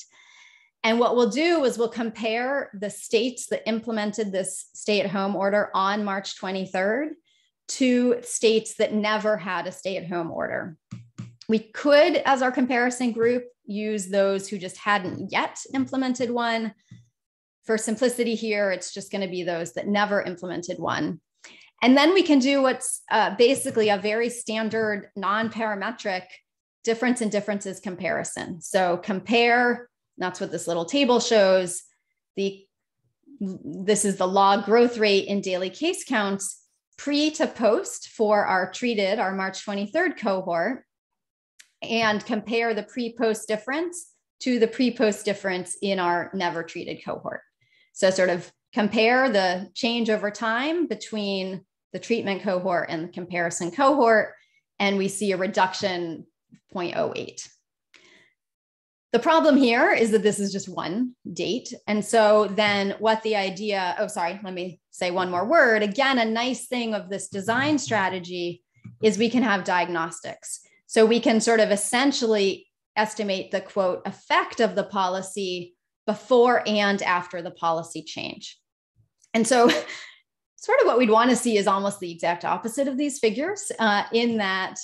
And what we'll do is we'll compare the states that implemented this stay-at-home order on March 23rd to states that never had a stay-at-home order. We could, as our comparison group, use those who just hadn't yet implemented one. For simplicity here, it's just going to be those that never implemented one. And then we can do what's basically a very standard non-parametric difference in differences comparison. So compare. That's what this little table shows. This is the log growth rate in daily case counts pre to post for our March 23rd cohort, and compare the pre-post difference to the pre-post difference in our never treated cohort. So sort of compare the change over time between the treatment cohort and the comparison cohort, and we see a reduction 0.08. The problem here is that this is just one date. And so then what the idea, let me say one more word. Again, a nice thing of this design strategy is we can have diagnostics. So we can sort of essentially estimate the quote effect of the policy before and after the policy change. And so sort of what we'd want to see is almost the exact opposite of these figures in that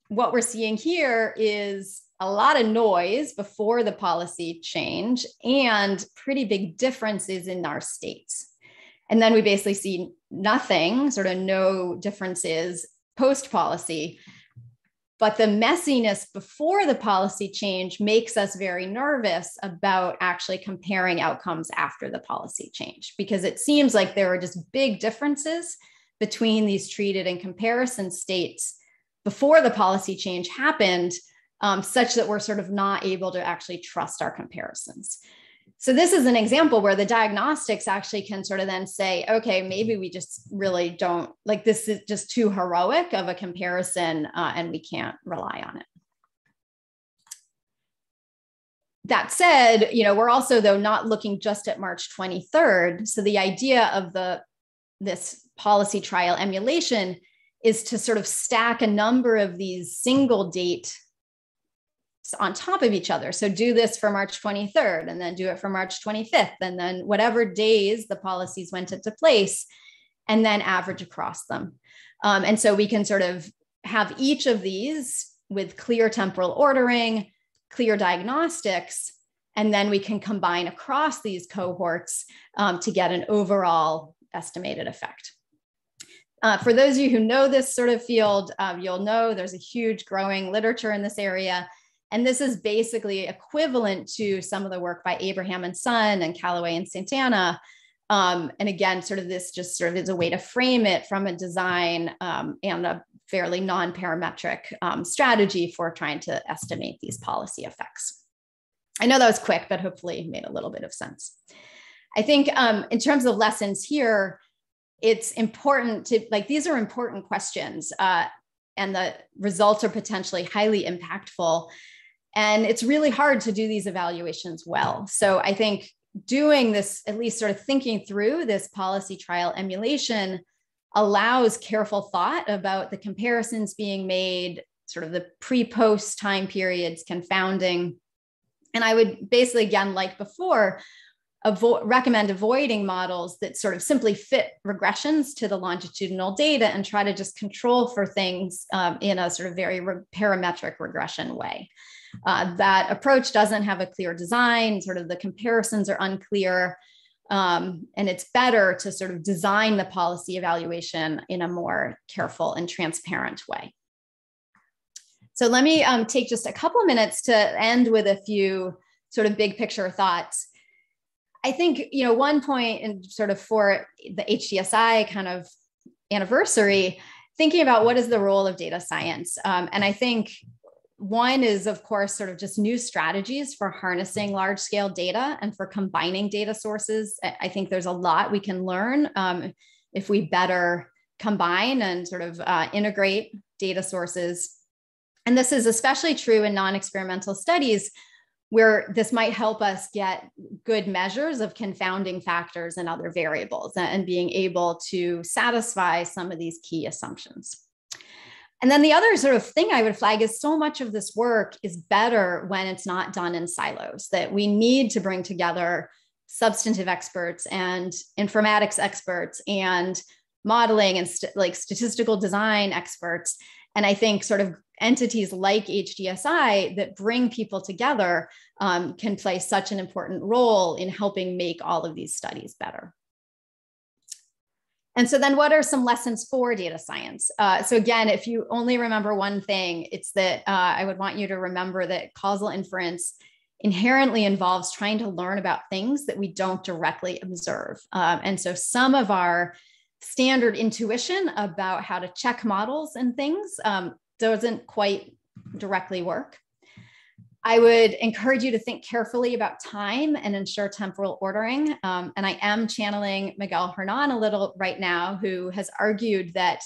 what we're seeing here is a lot of noise before the policy change and pretty big differences in our states. And then we basically see nothing, sort of no differences post-policy. But the messiness before the policy change makes us very nervous about actually comparing outcomes after the policy change, because it seems like there are just big differences between these treated and comparison states before the policy change happened, such that we're sort of not able to actually trust our comparisons. So this is an example where the diagnostics actually can sort of then say, okay, maybe we just really don't, like, this is just too heroic of a comparison and we can't rely on it. That said, we're also, though, not looking just at March 23rd. So the idea of this policy trial emulation is to sort of stack a number of these single date on top of each other. So do this for March 23rd, and then do it for March 25th, and then whatever days the policies went into place, and then average across them. And so we can sort of have each of these with clear temporal ordering, clear diagnostics, and then we can combine across these cohorts to get an overall estimated effect. For those of you who know this sort of field, you'll know there's a huge growing literature in this area. And this is basically equivalent to some of the work by Abraham and Son and Callaway and Santana. And again, this just sort of is a way to frame it from a design and a fairly non-parametric strategy for trying to estimate these policy effects. I know that was quick, but hopefully made a little bit of sense. I think in terms of lessons here, it's important to, these are important questions and the results are potentially highly impactful. And it's really hard to do these evaluations well. So I think doing this, at least sort of thinking through this policy trial emulation, allows careful thought about the comparisons being made, sort of the pre-post time periods, confounding. And I would basically, again, like before, recommend avoiding models that sort of simply fit regressions to the longitudinal data and try to just control for things in a sort of very parametric regression way. That approach doesn't have a clear design, sort of the comparisons are unclear, and it's better to sort of design the policy evaluation in a more careful and transparent way. So let me take just a couple of minutes to end with a few sort of big picture thoughts. I think, one point in sort of for the HDSI kind of anniversary, thinking about what is the role of data science. And I think one is, of course, sort of just new strategies for harnessing large scale data and for combining data sources. I think there's a lot we can learn if we better combine and sort of integrate data sources. And this is especially true in non-experimental studies, where this might help us get good measures of confounding factors and other variables and being able to satisfy some of these key assumptions. And then the other sort of thing I would flag is so much of this work is better when it's not done in silos, that we need to bring together substantive experts and informatics experts and modeling and statistical design experts. And I think sort of entities like HDSI that bring people together can play such an important role in helping make all of these studies better. And so then what are some lessons for data science? So again, if you only remember one thing, it's that I would want you to remember that causal inference inherently involves trying to learn about things that we don't directly observe. And so some of our standard intuition about how to check models and things doesn't quite directly work. I would encourage you to think carefully about time and ensure temporal ordering. And I am channeling Miguel Hernan a little right now, who has argued that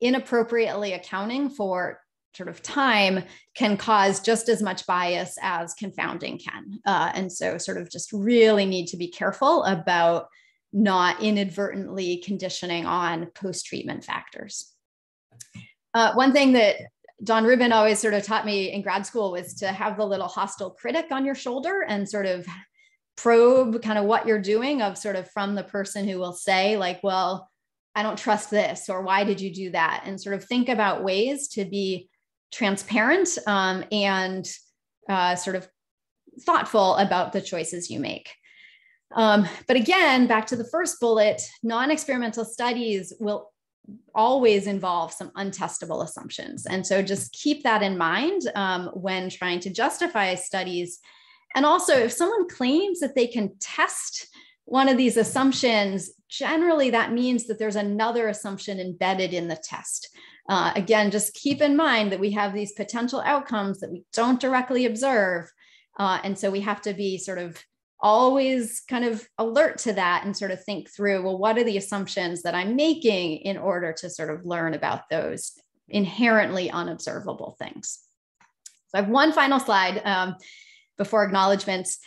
inappropriately accounting for sort of time can cause just as much bias as confounding can. And so sort of just really need to be careful about not inadvertently conditioning on post-treatment factors. One thing that Don Rubin always sort of taught me in grad school was to have the little hostile critic on your shoulder and sort of probe kind of what you're doing, of sort of from the person who will say like, well, I don't trust this, or why did you do that? And sort of think about ways to be transparent and sort of thoughtful about the choices you make. But again, back to the first bullet, non-experimental studies will always involve some untestable assumptions. And so just keep that in mind when trying to justify studies. And also, if someone claims that they can test one of these assumptions, generally that means that there's another assumption embedded in the test. Again, just keep in mind that we have these potential outcomes that we don't directly observe. And so we have to be sort of always kind of alert to that and sort of think through, well, what are the assumptions that I'm making in order to sort of learn about those inherently unobservable things? So I have one final slide. before acknowledgements.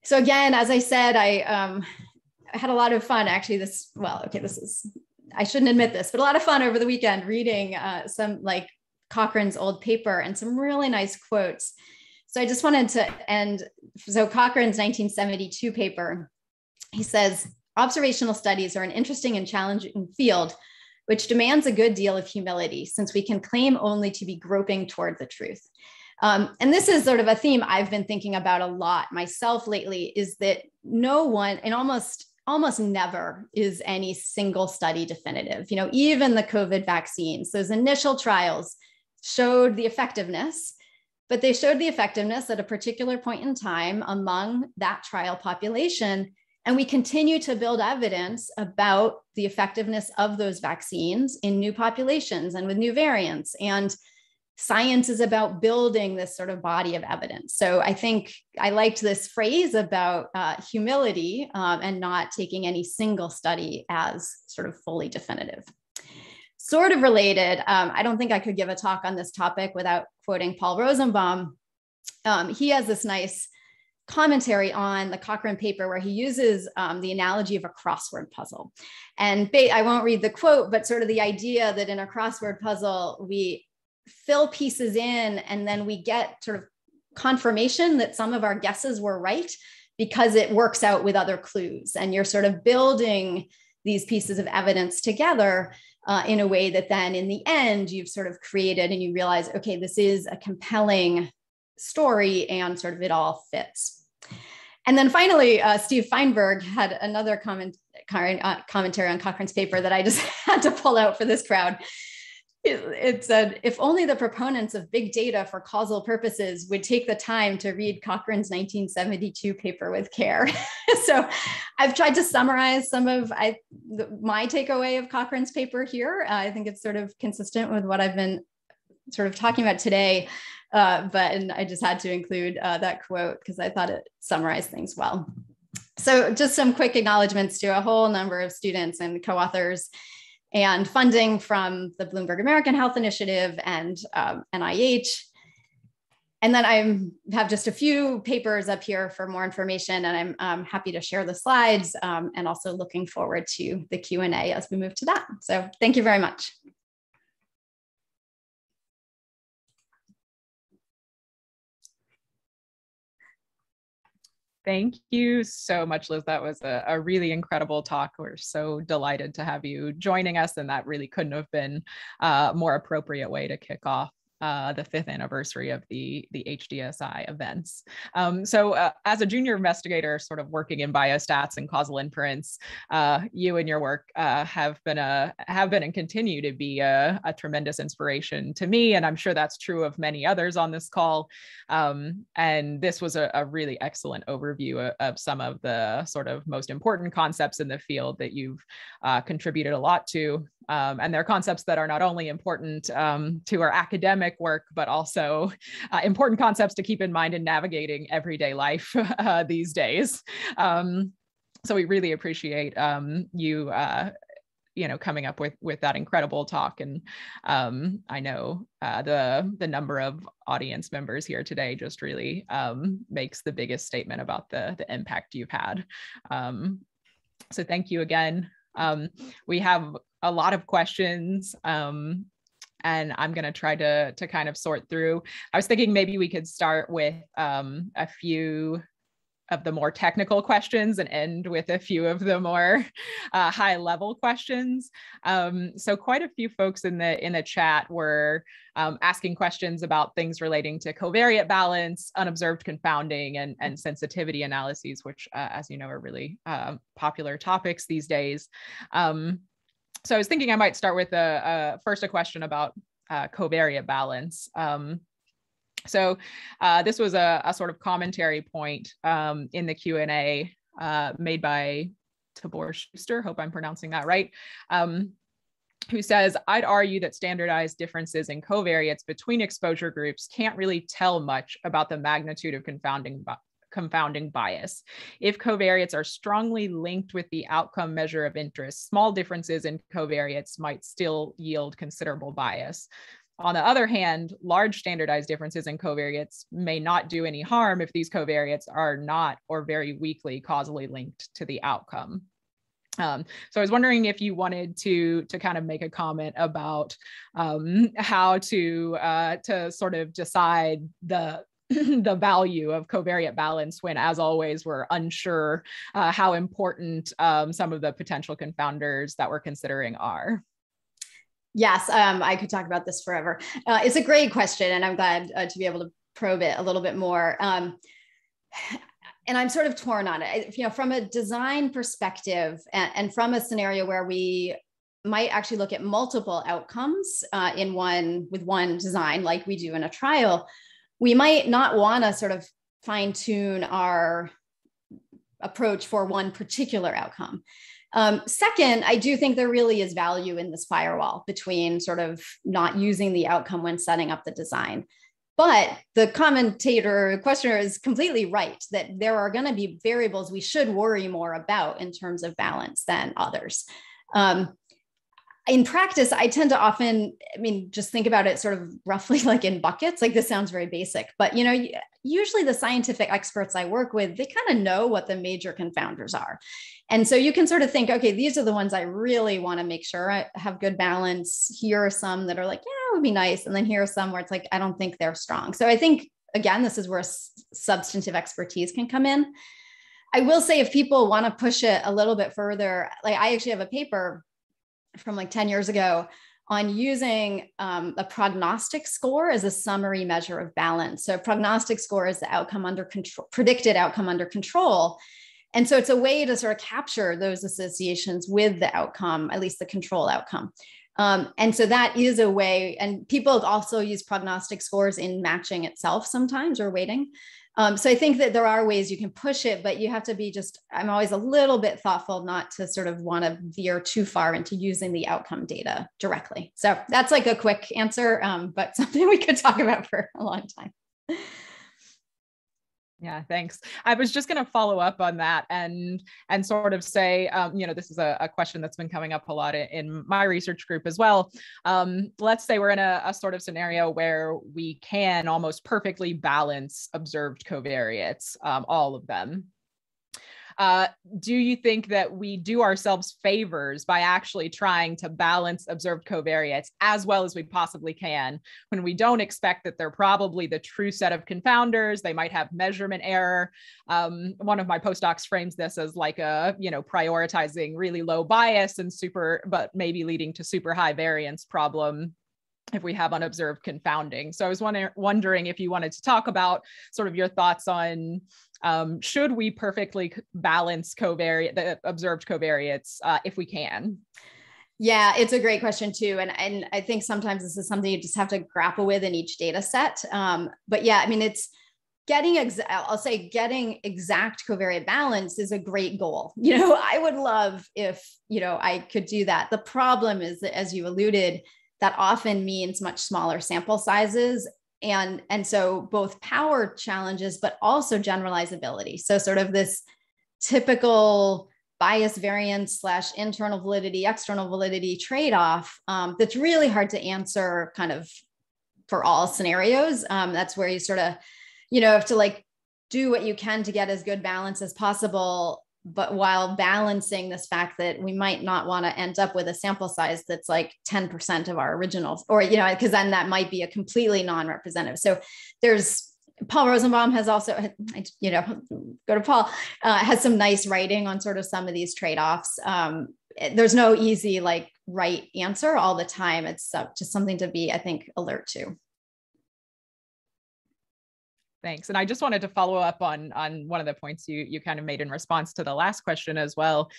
So again, as I said, I had a lot of fun actually I shouldn't admit this, but a lot of fun over the weekend reading some like Cochrane's old paper and some really nice quotes. So I just wanted to end. So Cochrane's 1972 paper, he says, observational studies are an interesting and challenging field, which demands a good deal of humility since we can claim only to be groping toward the truth. And this is sort of a theme I've been thinking about a lot myself lately, is that no one, and almost never is any single study definitive. You know, even the COVID vaccines, those initial trials showed the effectiveness, but they showed the effectiveness at a particular point in time among that trial population. And we continue to build evidence about the effectiveness of those vaccines in new populations and with new variants. And science is about building this sort of body of evidence. So I think I liked this phrase about humility and not taking any single study as sort of fully definitive. Sort of related, I don't think I could give a talk on this topic without quoting Paul Rosenbaum. He has this nice commentary on the Cochrane paper where he uses the analogy of a crossword puzzle. And I won't read the quote, but sort of the idea that in a crossword puzzle, we fill pieces in and then we get sort of confirmation that some of our guesses were right because it works out with other clues. And you're sort of building these pieces of evidence together in a way that then in the end, you've sort of created and you realize, okay, this is a compelling story and sort of it all fits. And then finally, Steve Feinberg had another commentary on Cochrane's paper that I just had to pull out for this crowd. It said, if only the proponents of big data for causal purposes would take the time to read Cochrane's 1972 paper with care. So I've tried to summarize some of my takeaway of Cochrane's paper here. I think it's sort of consistent with what I've been sort of talking about today, and I just had to include that quote because I thought it summarized things well. So just some quick acknowledgements to a whole number of students and co-authors and funding from the Bloomberg American Health Initiative and NIH. And then I have just a few papers up here for more information, and I'm happy to share the slides and also looking forward to the Q&A as we move to that. So thank you very much.
Thank you so much, Liz. That was a really incredible talk. We're so delighted to have you joining us, and that really couldn't have been a more appropriate way to kick off the 5th anniversary of the HDSI events. So as a junior investigator sort of working in biostats and causal inference, you and your work have been and continue to be a tremendous inspiration to me, and I'm sure that's true of many others on this call. And this was a really excellent overview of some of the sort of most important concepts in the field that you've contributed a lot to. And they're concepts that are not only important to our academic work, but also important concepts to keep in mind in navigating everyday life these days. So we really appreciate you coming up with that incredible talk. And I know the number of audience members here today just really makes the biggest statement about the impact you've had. So thank you again. We have a lot of questions, and I'm going to try to kind of sort through. I was thinking maybe we could start with a few of the more technical questions and end with a few of the more high level questions. So quite a few folks in the chat were asking questions about things relating to covariate balance, unobserved confounding, and sensitivity analyses, which as you know are really popular topics these days. So I was thinking I might start with first a question about covariate balance. So this was a sort of commentary point in the Q&A made by Tabor Schuster, hope I'm pronouncing that right, who says, I'd argue that standardized differences in covariates between exposure groups can't really tell much about the magnitude of confounding bias. If covariates are strongly linked with the outcome measure of interest, small differences in covariates might still yield considerable bias. On the other hand, large standardized differences in covariates may not do any harm if these covariates are not or very weakly causally linked to the outcome. So I was wondering if you wanted to kind of make a comment about how to sort of decide the the value of covariate balance when, as always, we're unsure how important some of the potential confounders that we're considering are.
Yes, I could talk about this forever. It's a great question, and I'm glad to be able to probe it a little bit more. And I'm sort of torn on it, from a design perspective, and from a scenario where we might actually look at multiple outcomes with one design, like we do in a trial. We might not want to sort of fine tune our approach for one particular outcome. Second, I do think there really is value in this firewall between sort of not using the outcome when setting up the design. But the questioner is completely right that there are going to be variables we should worry more about in terms of balance than others. In practice, I tend to often, just think about it sort of roughly like in buckets. Like, this sounds very basic, but usually the scientific experts I work with, they kind of know what the major confounders are. And so you can sort of think, okay, these are the ones I really want to make sure I have good balance. Here are some that are like, yeah, it would be nice. And then here are some where it's like, I don't think they're strong. So I think, again, this is where substantive expertise can come in. I will say, if people want to push it a little bit further, like, I actually have a paper from like 10 years ago on using a prognostic score as a summary measure of balance. So a prognostic score is the outcome under control, predicted outcome under control. And so it's a way to sort of capture those associations with the outcome, at least the control outcome. And so that is a way, and people also use prognostic scores in matching itself sometimes, or weighting. So I think that there are ways you can push it, but you have to be I'm always a little bit thoughtful not to sort of want to veer too far into using the outcome data directly. So that's like a quick answer, but something we could talk about for a long time.
Yeah, thanks. I was just going to follow up on that and sort of say, this is a question that's been coming up a lot in my research group as well. Let's say we're in a sort of scenario where we can almost perfectly balance observed covariates, all of them. Do you think that we do ourselves favors by actually trying to balance observed covariates as well as we possibly can when we don't expect that they're probably the true set of confounders? They might have measurement error. One of my postdocs frames this as like a, prioritizing really low bias and but maybe leading to super high variance problem if we have unobserved confounding. So I was wondering if you wanted to talk about sort of your thoughts on should we perfectly balance the observed covariates if we can?
Yeah, it's a great question too. And I think sometimes this is something you just have to grapple with in each data set. But yeah, it's getting exact covariate balance is a great goal. I would love if, I could do that. The problem is that, as you alluded, that often means much smaller sample sizes. And so both power challenges, but also generalizability. So sort of this typical bias variance / internal validity, external validity trade-off that's really hard to answer kind of for all scenarios. That's where you sort of, have to like do what you can to get as good balance as possible, but while balancing this fact that we might not want to end up with a sample size that's like 10% of our originals, or, because then that might be a completely non-representative. So there's Paul Rosenbaum has also, go to Paul, has some nice writing on sort of some of these trade-offs. There's no easy right answer all the time. It's just something to be, I think, alert to.
Thanks. And I just wanted to follow up on one of the points you kind of made in response to the last question as well,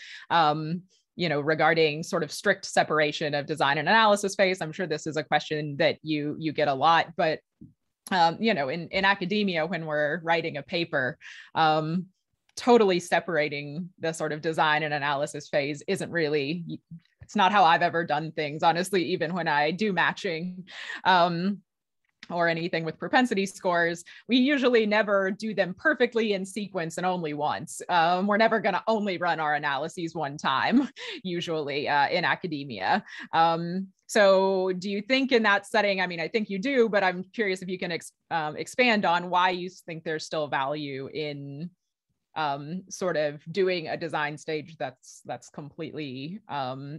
regarding sort of strict separation of design and analysis phase. I'm sure this is a question that you get a lot, but, in academia, when we're writing a paper, totally separating the sort of design and analysis phase isn't really, it's not how I've ever done things, honestly, even when I do matching. or anything with propensity scores, we usually never do them perfectly in sequence and only once. We're never going to only run our analyses one time, usually in academia. So do you think in that setting, I mean, I think you do, but I'm curious if you can expand on why you think there's still value in sort of doing a design stage that's completely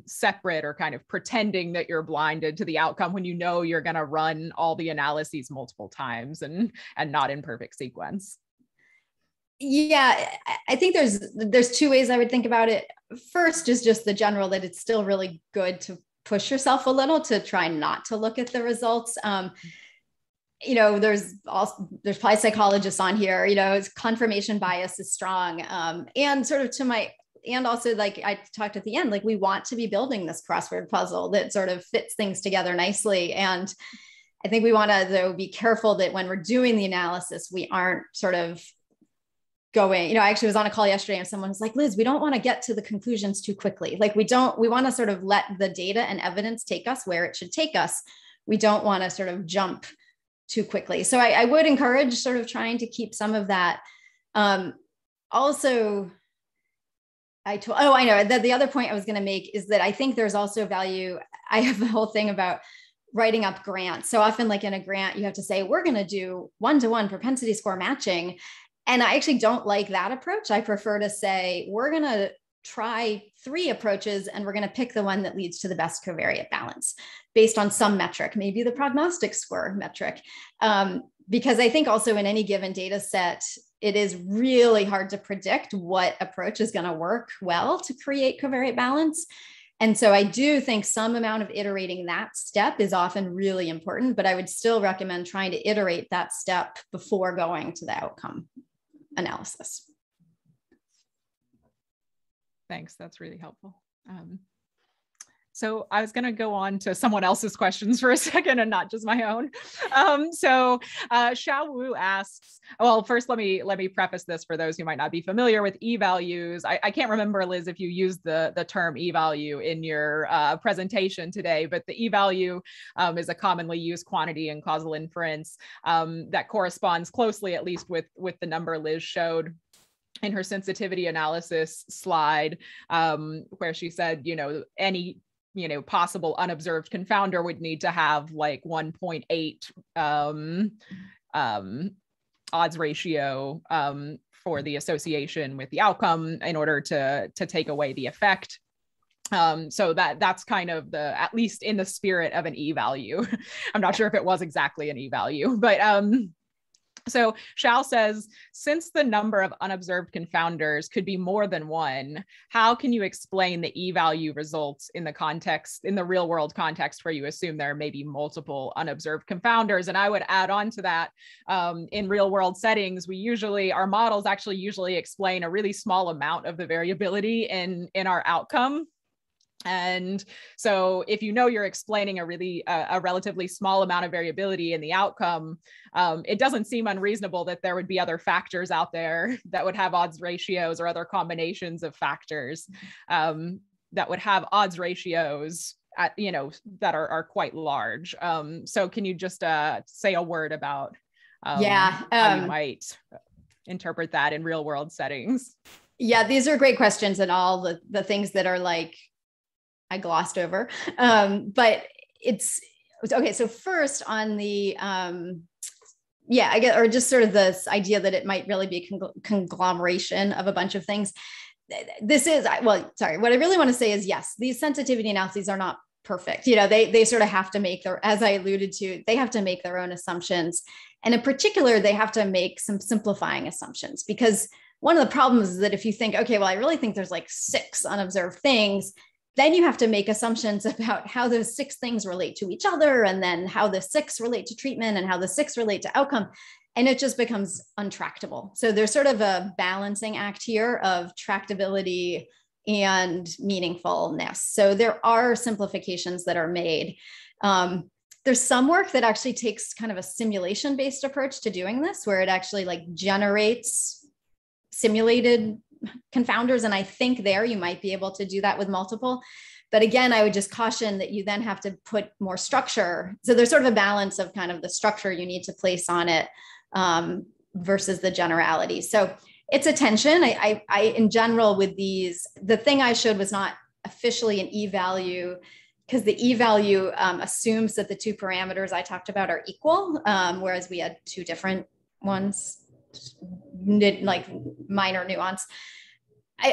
separate, or kind of pretending that you're blinded to the outcome when you know you're going to run all the analyses multiple times and not in perfect sequence.
Yeah, I think there's two ways I would think about it. First is just the general that it's still really good to push yourself a little to try not to look at the results. You know, there's probably psychologists on here, you know, confirmation bias is strong. And sort of and also like I talked at the end, like we want to be building this crossword puzzle that sort of fits things together nicely. And I think we want to, though, be careful that when we're doing the analysis, we aren't sort of going, you know, I actually was on a call yesterday and someone was like, Liz, we don't want to get to the conclusions too quickly. Like we want to sort of let the data and evidence take us where it should take us. We don't want to sort of jump too quickly. So I would encourage sort of trying to keep some of that. Also, I know that the other point I was going to make is that I think there's also value. I have the whole thing about writing up grants. So often like in a grant, you have to say, we're going to do one-to-one propensity score matching. And I actually don't like that approach. I prefer to say, we're going to try 3 approaches and we're going to pick the one that leads to the best covariate balance based on some metric, maybe the prognostic score metric. Because I think also in any given data set, it is really hard to predict what approach is going to work well to create covariate balance. And so I do think some amount of iterating that step is often really important, but I would still recommend trying to iterate that step before going to the outcome analysis.
Thanks, that's really helpful. So I was going to go on to someone else's questions for a second and not just my own. Xiao Wu asks, well, first let me preface this for those who might not be familiar with e-values. I can't remember, Liz, if you used the term e-value in your presentation today, but the e-value is a commonly used quantity in causal inference that corresponds closely, at least with the number Liz showed in her sensitivity analysis slide, where she said, you know, any possible unobserved confounder would need to have like 1.8 odds ratio for the association with the outcome in order to take away the effect. So that's kind of at least in the spirit of an e-value. I'm not sure if it was exactly an e-value, but so Xiao says, since the number of unobserved confounders could be more than one, how can you explain the e-value results in the real world context where you assume there may be multiple unobserved confounders? And I would add on to that, in real world settings, our models actually usually explain a really small amount of the variability in our outcome. And so if you know you're explaining a relatively small amount of variability in the outcome, it doesn't seem unreasonable that there would be other factors out there that would have odds ratios, or other combinations of factors that would have odds ratios that are quite large. So can you just say a word about how you might interpret that in real world settings?
Yeah, these are great questions, and all the things that are like I glossed over, but it's okay. So first on the, I guess, or just sort of this idea that it might really be a conglomeration of a bunch of things. What I really want to say is, yes, these sensitivity analyses are not perfect. You know, they sort of have to make as I alluded to, they have to make their own assumptions. And in particular, they have to make some simplifying assumptions, because one of the problems is that if you think, okay, well, I really think there's like 6 unobserved things, then you have to make assumptions about how those 6 things relate to each other, and then how the 6 relate to treatment, and how the 6 relate to outcome. And it just becomes untractable. So there's sort of a balancing act here of tractability and meaningfulness. So there are simplifications that are made. There's some work that actually takes kind of a simulation-based approach to doing this, where it actually like generates simulated confounders. And I think there you might be able to do that with multiple. But again, I would just caution that you then have to put more structure. So there's sort of a balance of kind of the structure you need to place on it versus the generality. So it's a tension. I in general with these, the thing I showed was not officially an e-value, because the e-value assumes that the two parameters I talked about are equal, whereas we had two different ones, like minor nuance.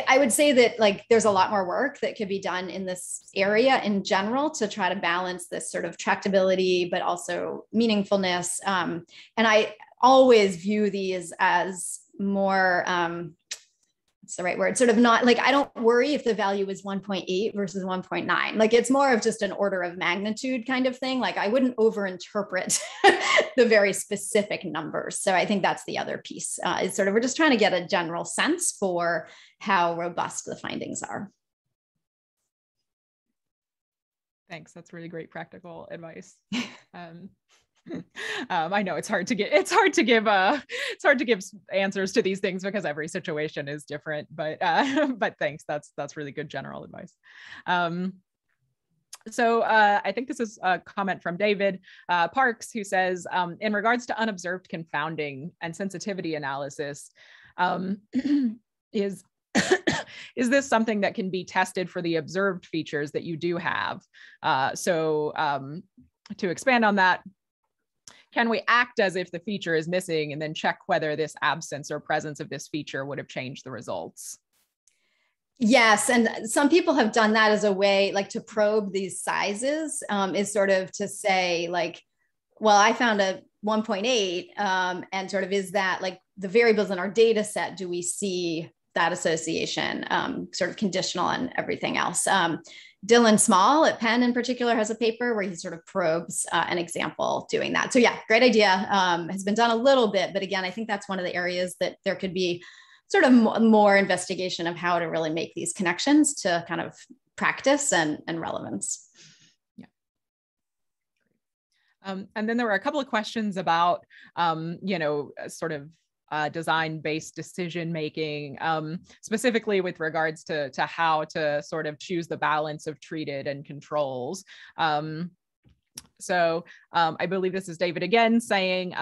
I would say that like there's a lot more work that could be done in this area in general to try to balance this sort of tractability, but also meaningfulness. And I always view these as more, what's the right word? Sort of not like, I don't worry if the value is 1.8 versus 1.9. Like it's more of just an order of magnitude kind of thing. Like I wouldn't overinterpret the very specific numbers. So I think that's the other piece. Is sort of, we're just trying to get a general sense for how robust the findings are.
Thanks. That's really great practical advice. I know it's hard to give answers to these things because every situation is different, but thanks. That's really good general advice. So I think this is a comment from David Parks, who says, in regards to unobserved confounding and sensitivity analysis, is this something that can be tested for the observed features that you do have? To expand on that, can we act as if the feature is missing and then check whether this absence or presence of this feature would have changed the results?
Yes, and some people have done that as a way, like to probe these sizes, is sort of to say like, well, I found a 1.8, and sort of is that like the variables in our data set, do we see that association, sort of conditional on everything else? Dylan Small at Penn in particular has a paper where he sort of probes an example doing that. So yeah, great idea. Has been done a little bit, but again, I think that's one of the areas that there could be sort of more investigation of how to really make these connections to kind of practice and relevance.
Yeah. And then there were a couple of questions about, sort of design-based decision-making, specifically with regards to how to sort of choose the balance of treated and controls. So I believe this is David again saying,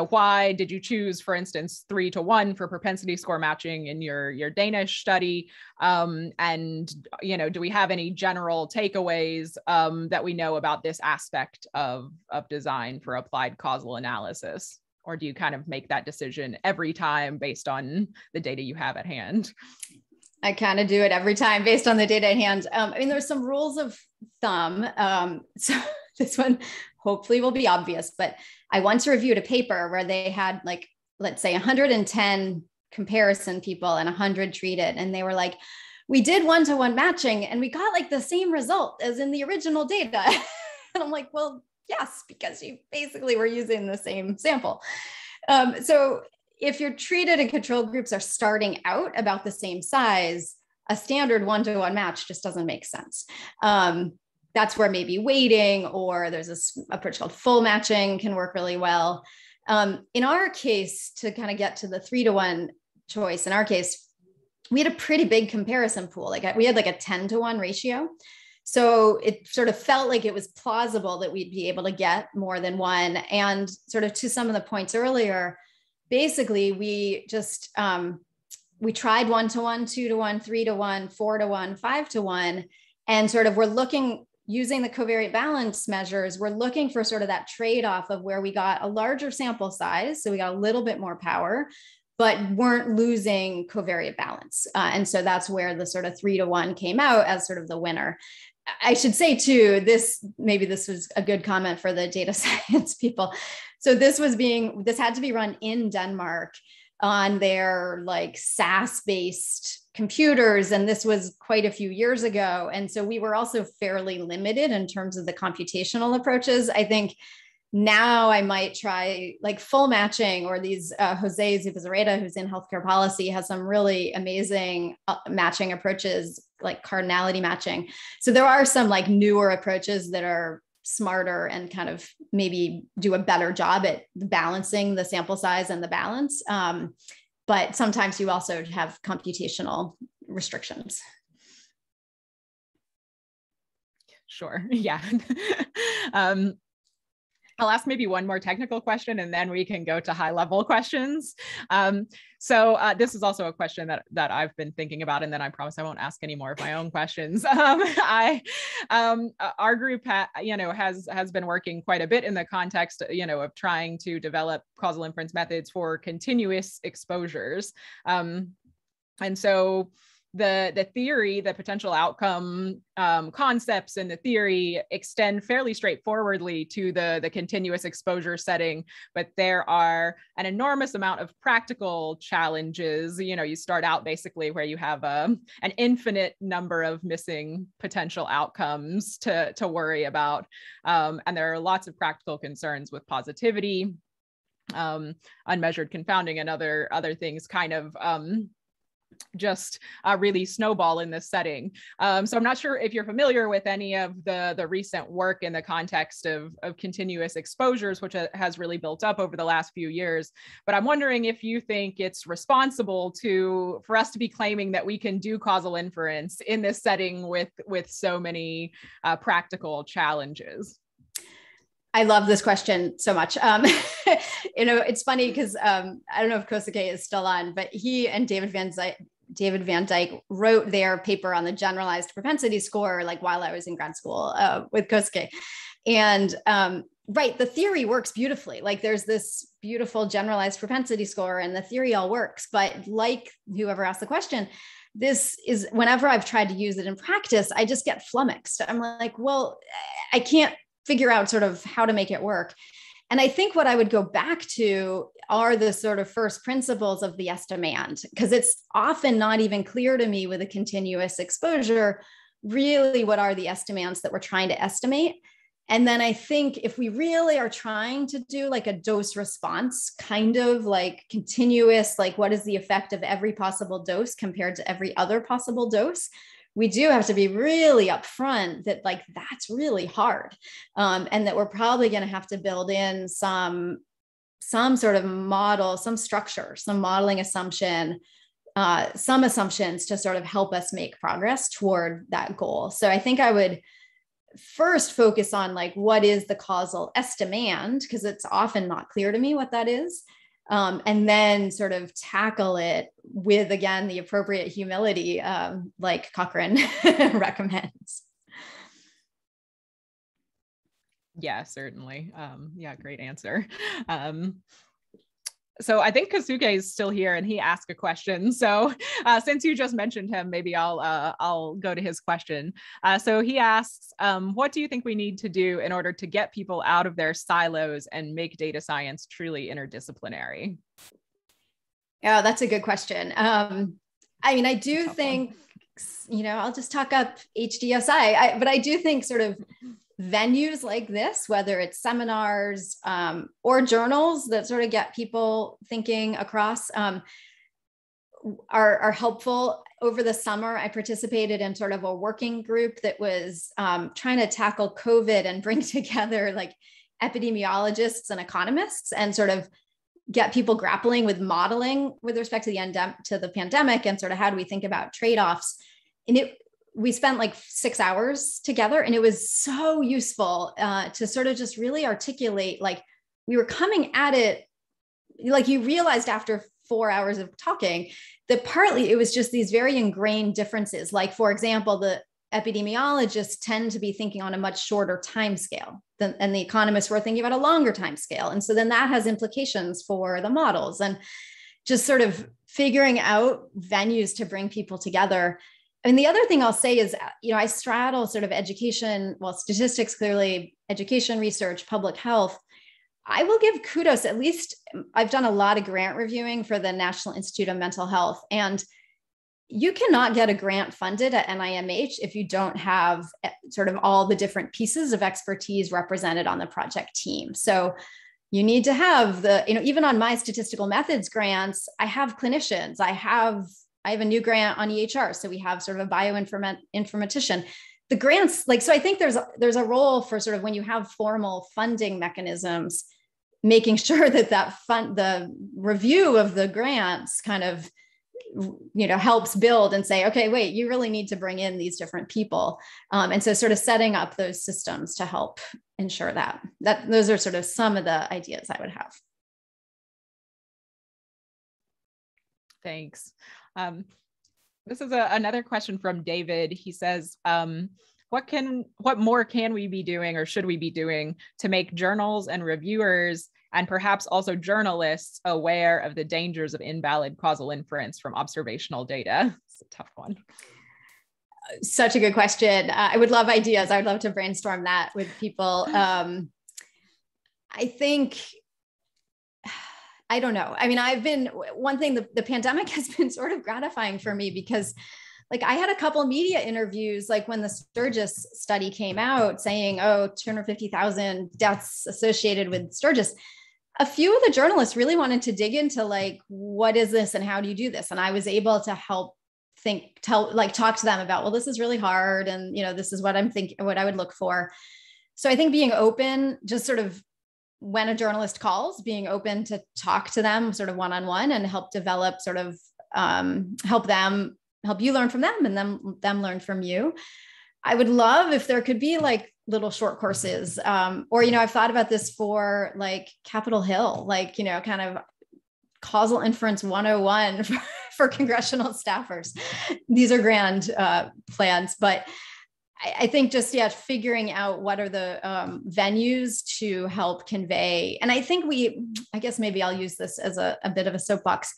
why did you choose, for instance, 3-to-1 for propensity score matching in your Danish study? And, do we have any general takeaways that we know about this aspect of design for applied causal analysis? Or do you kind of make that decision every time based on the data you have at hand?
I kind of do it every time based on the data at hand. I mean, there's some rules of thumb. So this one hopefully will be obvious, but I once reviewed a paper where they had like, let's say 110 comparison people and 100 treated. And they were like, we did 1-to-1 matching and we got like the same result as in the original data. And I'm like, well, yes, because you basically were using the same sample. So if your treated and control groups are starting out about the same size, a standard 1-to-1 match just doesn't make sense. That's where maybe weighting, or there's this approach called full matching can work really well. In our case, to kind of get to the 3-to-1 choice, in our case, we had a pretty big comparison pool. Like we had like a 10-to-1 ratio. So it sort of felt like it was plausible that we'd be able to get more than one. And sort of to some of the points earlier, basically we just, we tried 1-to-1, 2-to-1, 3-to-1, 4-to-1, 5-to-1, and sort of we're looking, using the covariate balance measures, we're looking for sort of that trade-off of where we got a larger sample size. So we got a little bit more power, but weren't losing covariate balance. And so that's where the sort of 3-to-1 came out as sort of the winner. I should say too, maybe this was a good comment for the data science people. So this had to be run in Denmark on their like SAS-based computers. And this was quite a few years ago. And so we were also fairly limited in terms of the computational approaches. I think now I might try like full matching, or these Jose Zubizarreta, who's in healthcare policy, has some really amazing matching approaches like cardinality matching. So there are some like newer approaches that are smarter and kind of maybe do a better job at balancing the sample size and the balance. But sometimes you also have computational restrictions.
Sure. Yeah. I'll ask maybe one more technical question and then we can go to high level questions. So this is also a question that I've been thinking about, and then I promise I won't ask any more of my own questions. Our group has been working quite a bit in the context, of trying to develop causal inference methods for continuous exposures. And so the theory, the potential outcome concepts in the theory extend fairly straightforwardly to the continuous exposure setting, but there are an enormous amount of practical challenges. You start out basically where you have an infinite number of missing potential outcomes to worry about. And there are lots of practical concerns with positivity, unmeasured confounding, and other things kind of just really snowball in this setting. So I'm not sure if you're familiar with any of the recent work in the context of continuous exposures, which has really built up over the last few years. But I'm wondering if you think it's responsible for us to be claiming that we can do causal inference in this setting with so many practical challenges.
I love this question so much. It's funny because I don't know if Kosuke is still on, but he and David Van Dyke wrote their paper on the generalized propensity score, like while I was in grad school with Kosuke. And right, the theory works beautifully. Like there's this beautiful generalized propensity score and the theory all works. But like whoever asked the question, this is whenever I've tried to use it in practice, I just get flummoxed. I'm like, well, I can't figure out sort of how to make it work. And I think what I would go back to are the sort of first principles of the estimand, because it's often not even clear to me with a continuous exposure, really what are the estimands that we're trying to estimate. And then I think if we really are trying to do like a dose response, kind of like continuous, like what is the effect of every possible dose compared to every other possible dose, we do have to be really upfront that like that's really hard, and that we're probably going to have to build in some sort of model, some structure, some modeling assumption, some assumptions to sort of help us make progress toward that goal. So I think I would first focus on like what is the causal estimand, because it's often not clear to me what that is. And then sort of tackle it with, again, the appropriate humility, like Cochrane recommends.
Yeah, certainly. Yeah, great answer. So I think Kosuke is still here and he asked a question. So since you just mentioned him, maybe I'll go to his question. So he asks, what do you think we need to do in order to get people out of their silos and make data science truly interdisciplinary?
Yeah, that's a good question. I mean, I do think, I'll just talk up HDSI, but I do think sort of venues like this, whether it's seminars or journals that sort of get people thinking across, are helpful. Over the summer, I participated in sort of a working group that was trying to tackle COVID and bring together like epidemiologists and economists and sort of get people grappling with modeling with respect to the pandemic and sort of how do we think about trade-offs. And we spent like 6 hours together, and it was so useful to sort of just really articulate, like we were coming at it, like you realized after 4 hours of talking that partly it was just these very ingrained differences. Like, for example, the epidemiologists tend to be thinking on a much shorter time scale and the economists were thinking about a longer time scale. And so then that has implications for the models and just sort of figuring out venues to bring people together. And the other thing I'll say is, I straddle sort of education, well, statistics, clearly, education research, public health. I will give kudos, at least I've done a lot of grant reviewing for the National Institute of Mental Health. And you cannot get a grant funded at NIMH if you don't have sort of all the different pieces of expertise represented on the project team. So you need to have even on my statistical methods grants, I have clinicians, I have a new grant on EHR. So we have sort of a bioinformatician. The grants, so I think there's a role for sort of when you have formal funding mechanisms, making sure that the review of the grants kind of helps build and say, okay, wait, you really need to bring in these different people. And so sort of setting up those systems to help ensure that those are sort of some of the ideas I would have.
Thanks. This is another question from David. He says, what more can we be doing or should we be doing to make journals and reviewers and perhaps also journalists aware of the dangers of invalid causal inference from observational data? It's a tough one.
Such a good question. I would love ideas. I would love to brainstorm that with people. I think, I don't know. I mean, one thing, the pandemic has been sort of gratifying for me because like I had a couple of media interviews, like when the Sturgis study came out saying, 250,000 deaths associated with Sturgis. A few of the journalists really wanted to dig into like, what is this and how do you do this? And I was able to help talk to them about, well, this is really hard. And, this is what I'm thinking, what I would look for. So I think being open, just sort of when a journalist calls, being open to talk to them sort of one-on-one and help develop sort of, help you learn from them and them learn from you. I would love if there could be like little short courses, or, I've thought about this for like Capitol Hill, like, kind of causal inference 101 for congressional staffers. These are grand plans, but I think just, figuring out what are the venues to help convey. And I think I guess maybe I'll use this as a bit of a soapbox.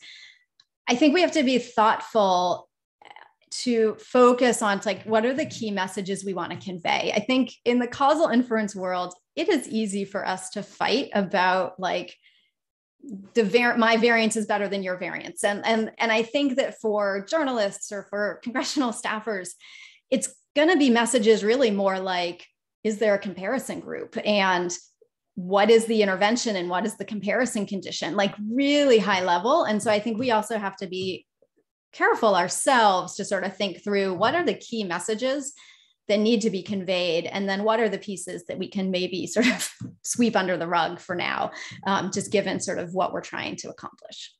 I think we have to be thoughtful to focus on like, what are the key messages we want to convey? I think in the causal inference world, it is easy for us to fight about like my variance is better than your variance. And I think that for journalists or for congressional staffers, it's going to be messages really more like, is there a comparison group? And what is the intervention and what is the comparison condition? Like really high level. And so I think we also have to be careful ourselves to sort of think through what are the key messages that need to be conveyed, and then what are the pieces that we can maybe sort of sweep under the rug for now, just given sort of what we're trying to accomplish.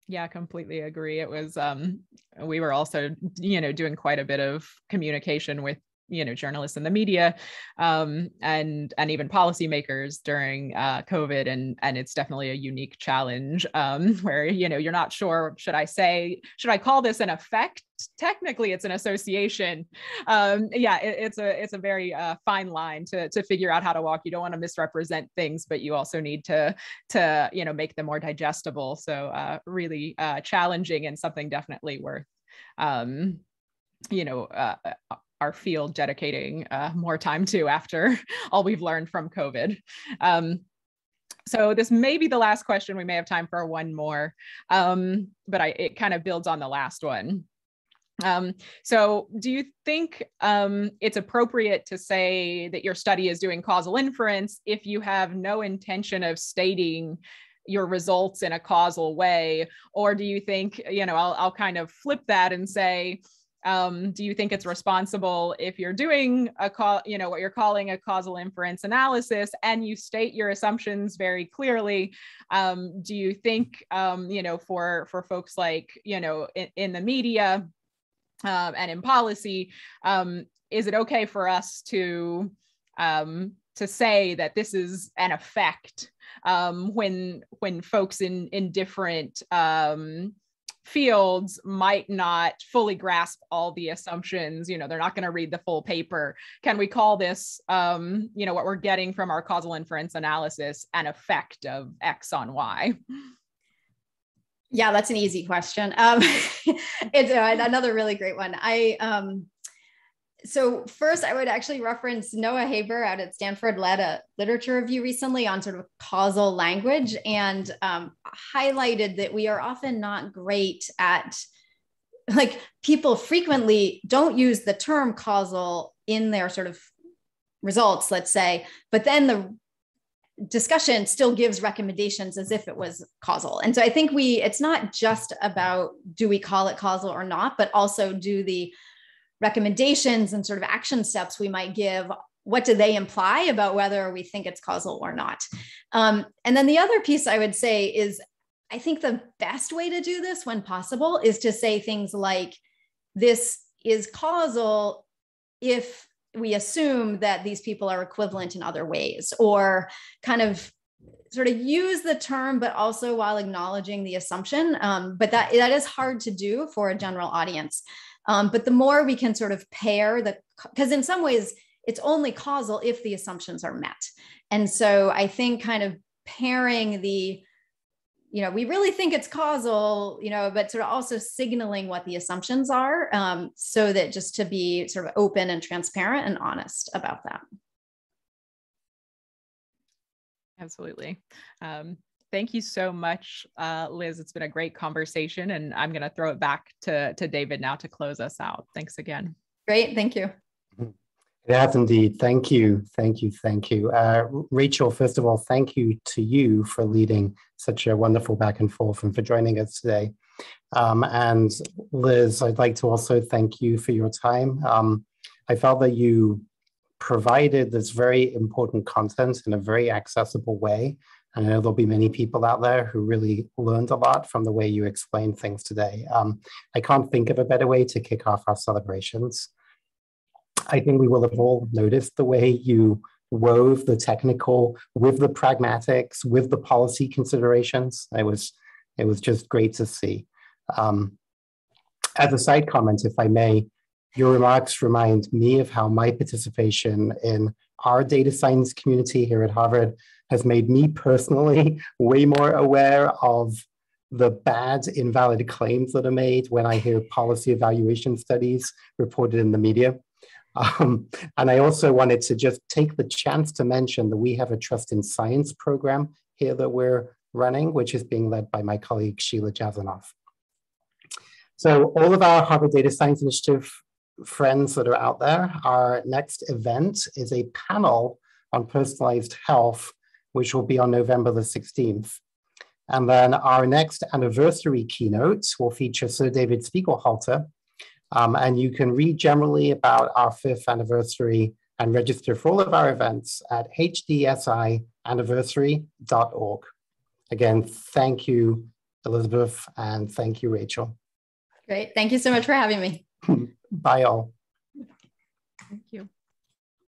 Yeah, completely agree. It was, we were also, doing quite a bit of communication with journalists in the media, and even policymakers during COVID, and it's definitely a unique challenge where you're not sure, should I call this an effect? Technically, it's an association. It's a very fine line to figure out how to walk. You don't want to misrepresent things, but you also need to make them more digestible. So really challenging, and something definitely worth our field dedicating more time to after all we've learned from COVID. So this may be the last question. We may have time for one more, but it kind of builds on the last one. So do you think it's appropriate to say that your study is doing causal inference if you have no intention of stating your results in a causal way? Or do you think, I'll kind of flip that and say, do you think it's responsible if you're doing what you're calling a causal inference analysis and you state your assumptions very clearly? Do you think, for folks like, in the media and in policy, is it okay for us to say that this is an effect when folks in different fields might not fully grasp all the assumptions, they're not going to read the full paper? Can we call this, what we're getting from our causal inference analysis, an effect of X on Y?
Yeah, that's an easy question. It's another really great one. So first, I would actually reference Noah Haber out at Stanford led a literature review recently on sort of causal language, and highlighted that we are often not great at, like, people frequently don't use the term causal in their sort of results, let's say, but then the discussion still gives recommendations as if it was causal. And so I think it's not just about, do we call it causal or not, but also do the recommendations and sort of action steps we might give what do they imply about whether we think it's causal or not? And then the other piece I would say is, I think the best way to do this when possible is to say things like, this is causal if we assume that these people are equivalent in other ways, or kind of sort of use the term, but also while acknowledging the assumption. But that is hard to do for a general audience. But the more we can sort of pair because in some ways it's only causal if the assumptions are met. And so I think kind of pairing the, we really think it's causal, but sort of also signaling what the assumptions are, so that just to be sort of open and transparent and honest about that.
Absolutely. Thank you so much, Liz. It's been a great conversation, and I'm going to throw it back to David now to close us out. Thanks again.
Great. Thank you.
It has indeed. Thank you. Thank you. Thank you. Rachel, first of all, thank you to you for leading such a wonderful back and forth and for joining us today. And Liz, I'd like to also thank you for your time. I felt that you provided this very important content in a very accessible way. And I know there'll be many people out there who really learned a lot from the way you explained things today. I can't think of a better way to kick off our celebrations. I think we will have all noticed the way you wove the technical with the pragmatics, with the policy considerations. It was just great to see. As a side comment, if I may, your remarks remind me of how my participation in our data science community here at Harvard has made me personally way more aware of the bad, invalid claims that are made when I hear policy evaluation studies reported in the media. And I also wanted to just take the chance to mention that we have a Trust in Science program here that we're running, which is being led by my colleague, Sheila Jazanoff. So all of our Harvard Data Science Initiative friends that are out there, our next event is a panel on personalized health, which will be on November the 16th. And then our next anniversary keynote will feature Sir David Spiegelhalter. And you can read generally about our 5th anniversary and register for all of our events at hdsianniversary.org. Again, thank you, Elizabeth, and thank you, Rachel.
Great. Thank you so much for having me.
Bye all.
Thank you.